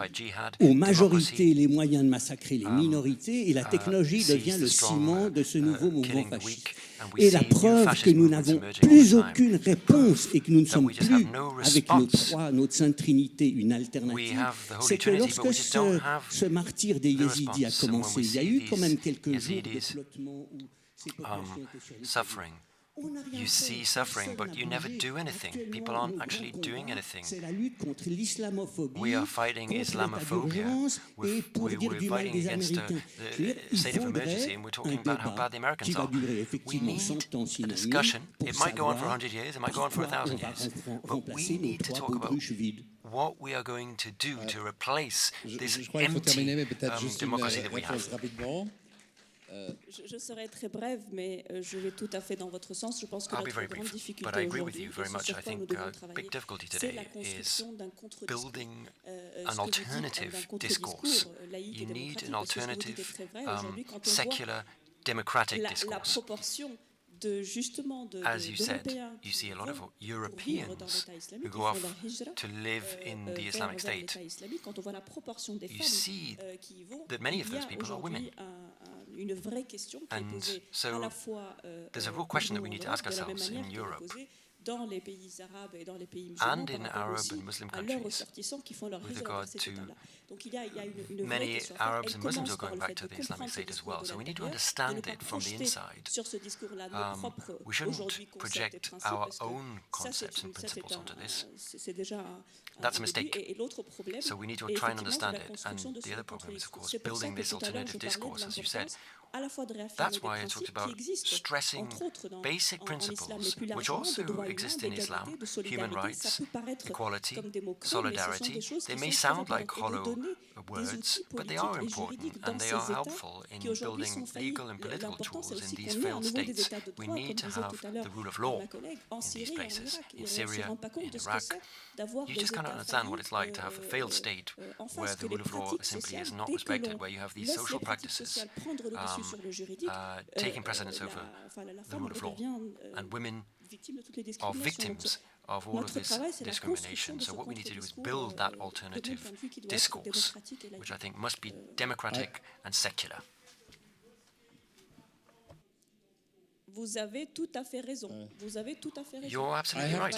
aux majorités les moyens de massacrer les minorités et la technologie devient le ciment de ce nouveau mouvement fasciste. Et la preuve que nous n'avons plus aucune réponse et que nous ne sommes plus, avec notre Sainte Trinité, une alternative, c'est que lorsque ce martyre des Yazidis a commencé, il y a eu quand même quelques jours de flottement où ces populations étaient sur les pays. You see suffering, but you never do anything. People aren't actually doing anything. We are fighting Islamophobia. We're fighting against the state of emergency, and we're talking about how bad the Americans are. We need a discussion. It might go on for 100 years, it might go on for 1,000 years, but we need to talk about what we are going to do to replace this empty democracy that we have. Je serai très brève, mais je vais tout à fait dans votre sens. Je pense que notre grande difficulté aujourd'hui, et ce sur quoi nous devons travailler, c'est la construction d'un contre-discours. Ce que vous dites d'un contre-discours laïque et démocratique, parce que ce que vous dites est très vrai. Aujourd'hui, quand on voit la proportion as you said, you see a lot of Europeans who go off to live in the Islamic State. You see that many of those people are women. And so there's a real question that we need to ask ourselves in Europe and in Arab and Muslim countries with regard to many Arabs and Muslims who are going back to the Islamic State as well. So we need to understand it from the inside. We shouldn't project our own concepts and principles onto this. That's a mistake. So we need to try and understand it. And the other problem is, of course, building this alternative discourse, as you said. That's why I talked about stressing basic principles, which also exist in Islam, human rights, equality, solidarity, they may sound like hollow words, but they are important and they are helpful in building legal and political tools in these failed states. We need to have the rule of law in these places, in Syria, in Iraq. You just cannot understand what it's like to have a failed state where the rule of law simply is not respected, where you have these social practices taking precedence over the rule of law, and women are victims of all of this discrimination. So what we need to do is build that alternative discourse, which I think must be democratic and secular. Vous avez tout à fait raison. Vous avez tout à fait raison. You're absolutely right.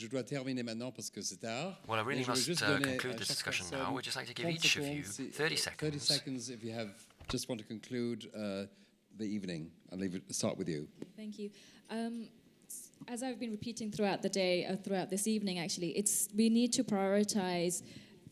Je dois terminer maintenant parce que c'est tard. Well, I really must conclude this discussion now. We'd just like to give each of you 30 seconds. 30 seconds if you have just want to conclude the evening. I'll start with you. Thank you. As I've been repeating throughout the day, throughout this evening, actually, we need to prioritize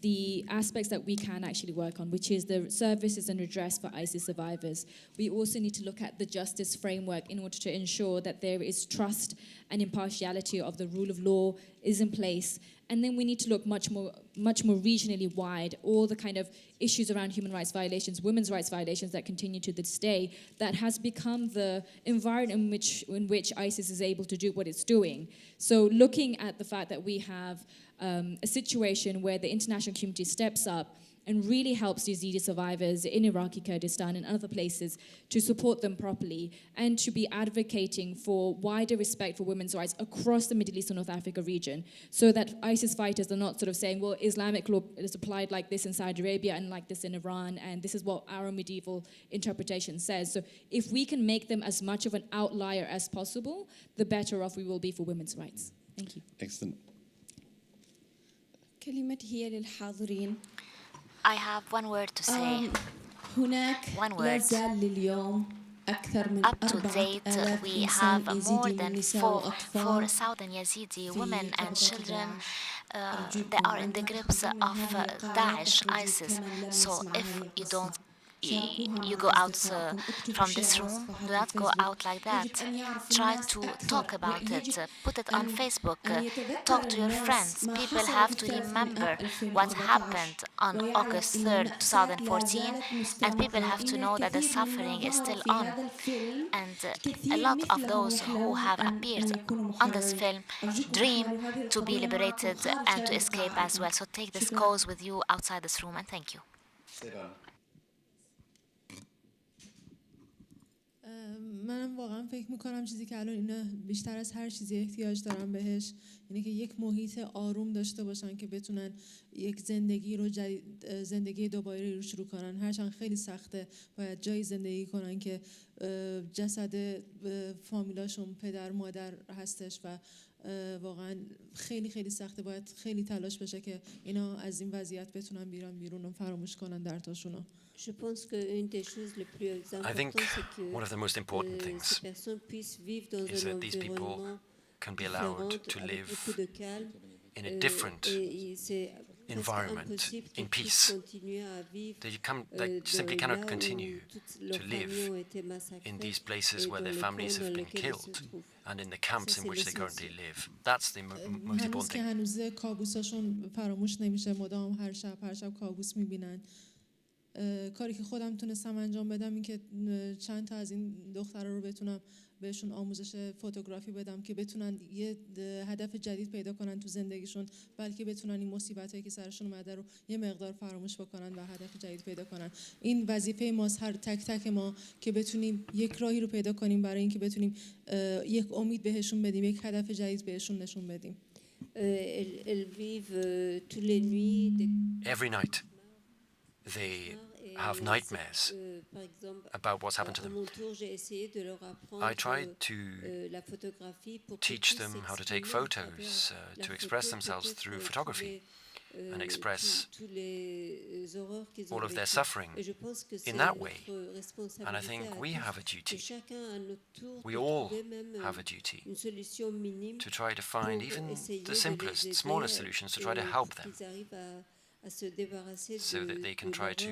the aspects that we can actually work on, which is the services and redress for ISIS survivors. We also need to look at the justice framework in order to ensure that there is trust and impartiality of the rule of law is in place. And then we need to look much more regionally wide, all the kind of issues around human rights violations, women's rights violations that continue to this day, that has become the environment in which ISIS is able to do what it's doing. So looking at the fact that we have a situation where the international community steps up and really helps Yazidi survivors in Iraqi Kurdistan and other places to support them properly and to be advocating for wider respect for women's rights across the Middle East and North Africa region, so that ISIS fighters are not sort of saying, well, Islamic law is applied like this in Saudi Arabia and like this in Iran, and this is what our medieval interpretation says. So if we can make them as much of an outlier as possible, the better off we will be for women's rights. Thank you. Excellent. كلمتي هي للحاضرين. I have one word to say. One word. Up to date, we have more than 4,000 Yazidi women and children that are in the grips of Daesh, ISIS. So if you go out from this room, do not go out like that. Try to talk about it, put it on Facebook, talk to your friends. People have to remember what happened on August 3rd, 2014, and people have to know that the suffering is still on. And a lot of those who have appeared on this film dream to be liberated and to escape as well. So take this cause with you outside this room, and thank you. منم واقعا فکر میکنم چیزی که الان اینا بیشتر از هر چیزی احتیاج دارن بهش اینه که یک محیط آروم داشته باشن که بتونن یک زندگی دوباره رو شروع کنن. هرچند خیلی سخته، باید جایی زندگی کنن که جسد فامیلاشون پدر مادر هستش و واقعا خیلی خیلی سخته. باید خیلی تلاش بشه که اینا از این وضعیت بتونن بیرون و فراموش کنن درتاشونو. I think one of the most important things is that these people can be allowed to live in a different environment, in peace. They simply cannot continue to live in these places where their families have been killed and in the camps in which they currently live. That's the most important thing. هنوز کابوساشون فراموش نمیشه، مدام هر شب کابوس میبینن. کاری که خودم تونستم انجام بدم این که چند تا از این دخترها رو بتونم بهشون آموزش فوتوگرافی بدم که بتونن یه هدف جدید پیدا کنن تو زندگیشون، بلکه بتونن این مصیبتایی که سرشون اومده رو یه مقدار فراموش بکنن و هدف جدید پیدا کنن. این وظیفه ماست، هر تک تک ما، که بتونیم یک راهی رو پیدا کنیم برای اینکه بتونیم یک امید بهشون بدیم، یک هدف جدید بهشون نشون بدیم. Every night they have nightmares about what's happened to them. I tried to teach them how to take photos, to express themselves through photography and express all of their suffering in that way. And I think we have a duty, we all have a duty to try to find even the simplest, smallest solutions to try to help them, so that they can try to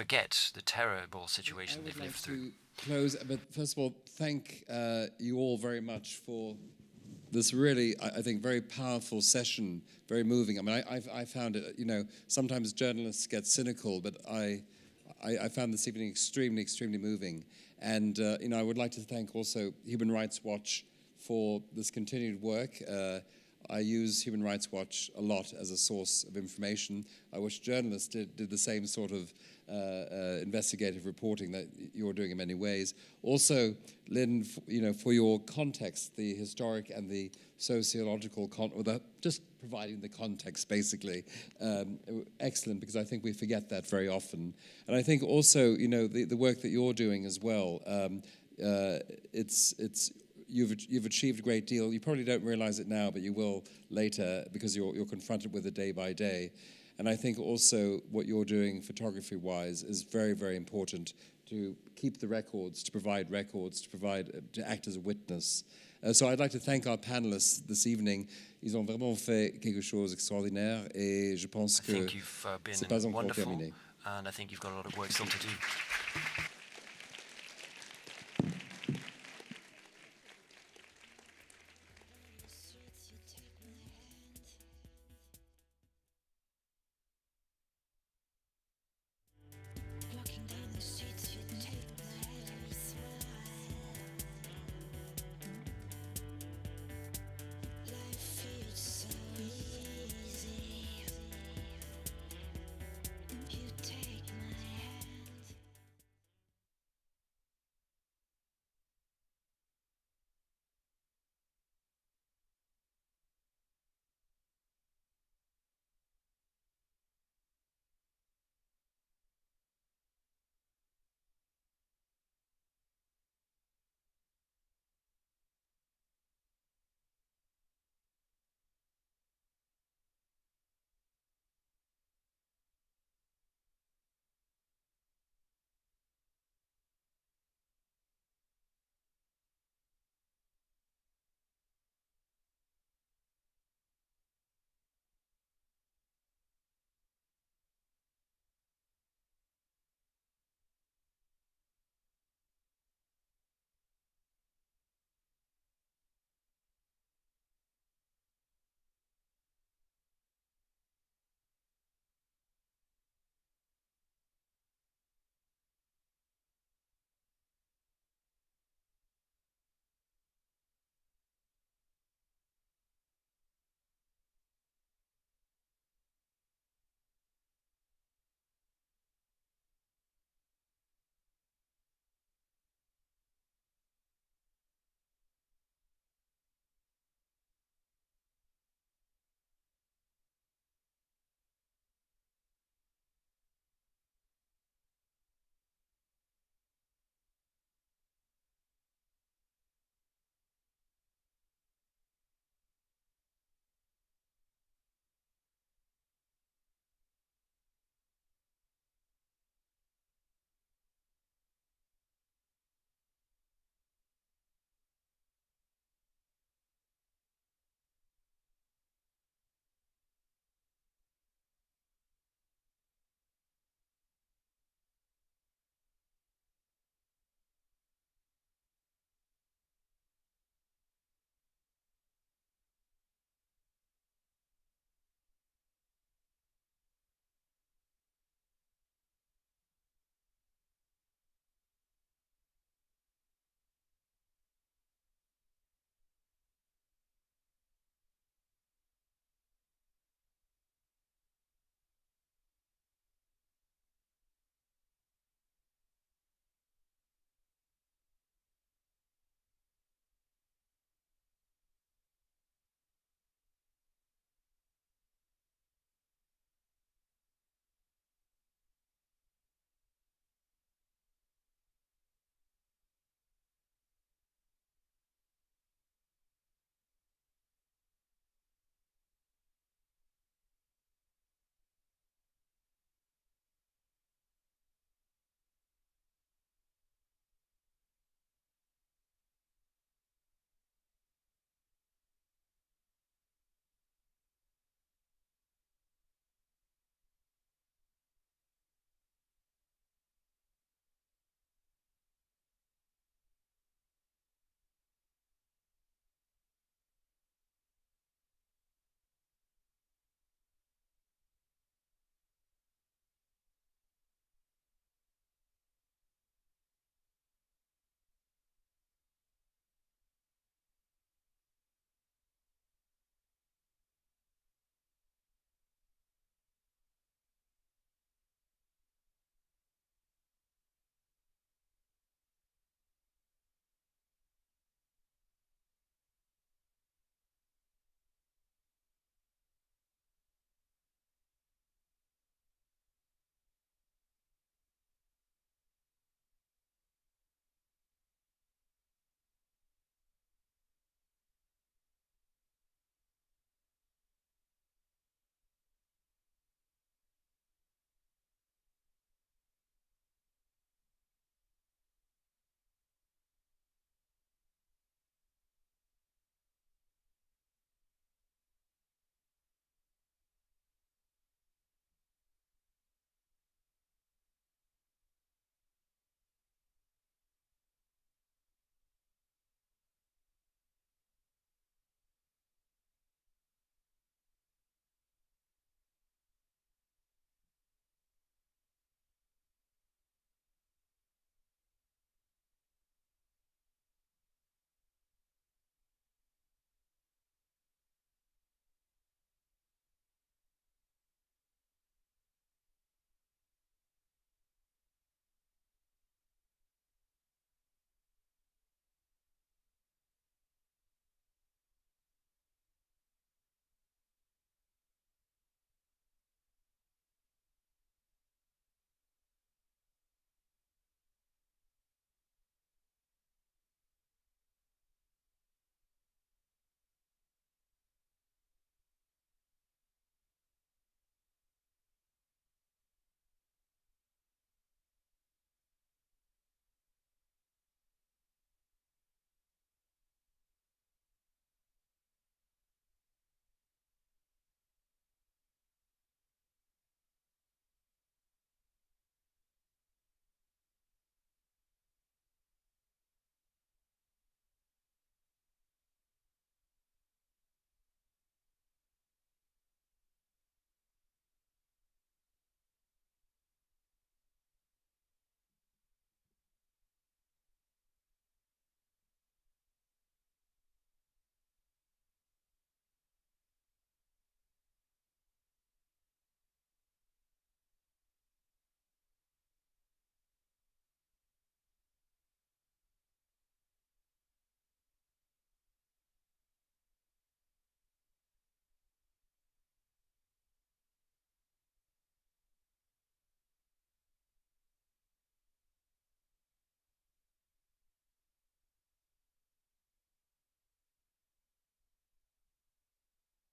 forget the terrible situation they've lived through. To close, but first of all, thank you all very much for this really, I think, very powerful session, very moving. I mean, I found it, sometimes journalists get cynical, but I found this evening extremely, extremely moving. And, I would like to thank also Human Rights Watch for this continued work. I use Human Rights Watch a lot as a source of information. I wish journalists did the same sort of investigative reporting that you're doing in many ways. Also, Lynne, for your context, the historic and the sociological, just providing the context, basically, excellent, because I think we forget that very often. And I think also, the work that you're doing as well, You've achieved a great deal. You probably don't realize it now, but you will later, because you're confronted with it day by day. And I think also what you're doing photography-wise is very, very important to keep the records, to act as a witness. So I'd like to thank our panelists this evening. Ils ont vraiment fait quelque chose d'extraordinaire, et je pense que c'est pas encore terminé. And I think you've got a lot of work still to do.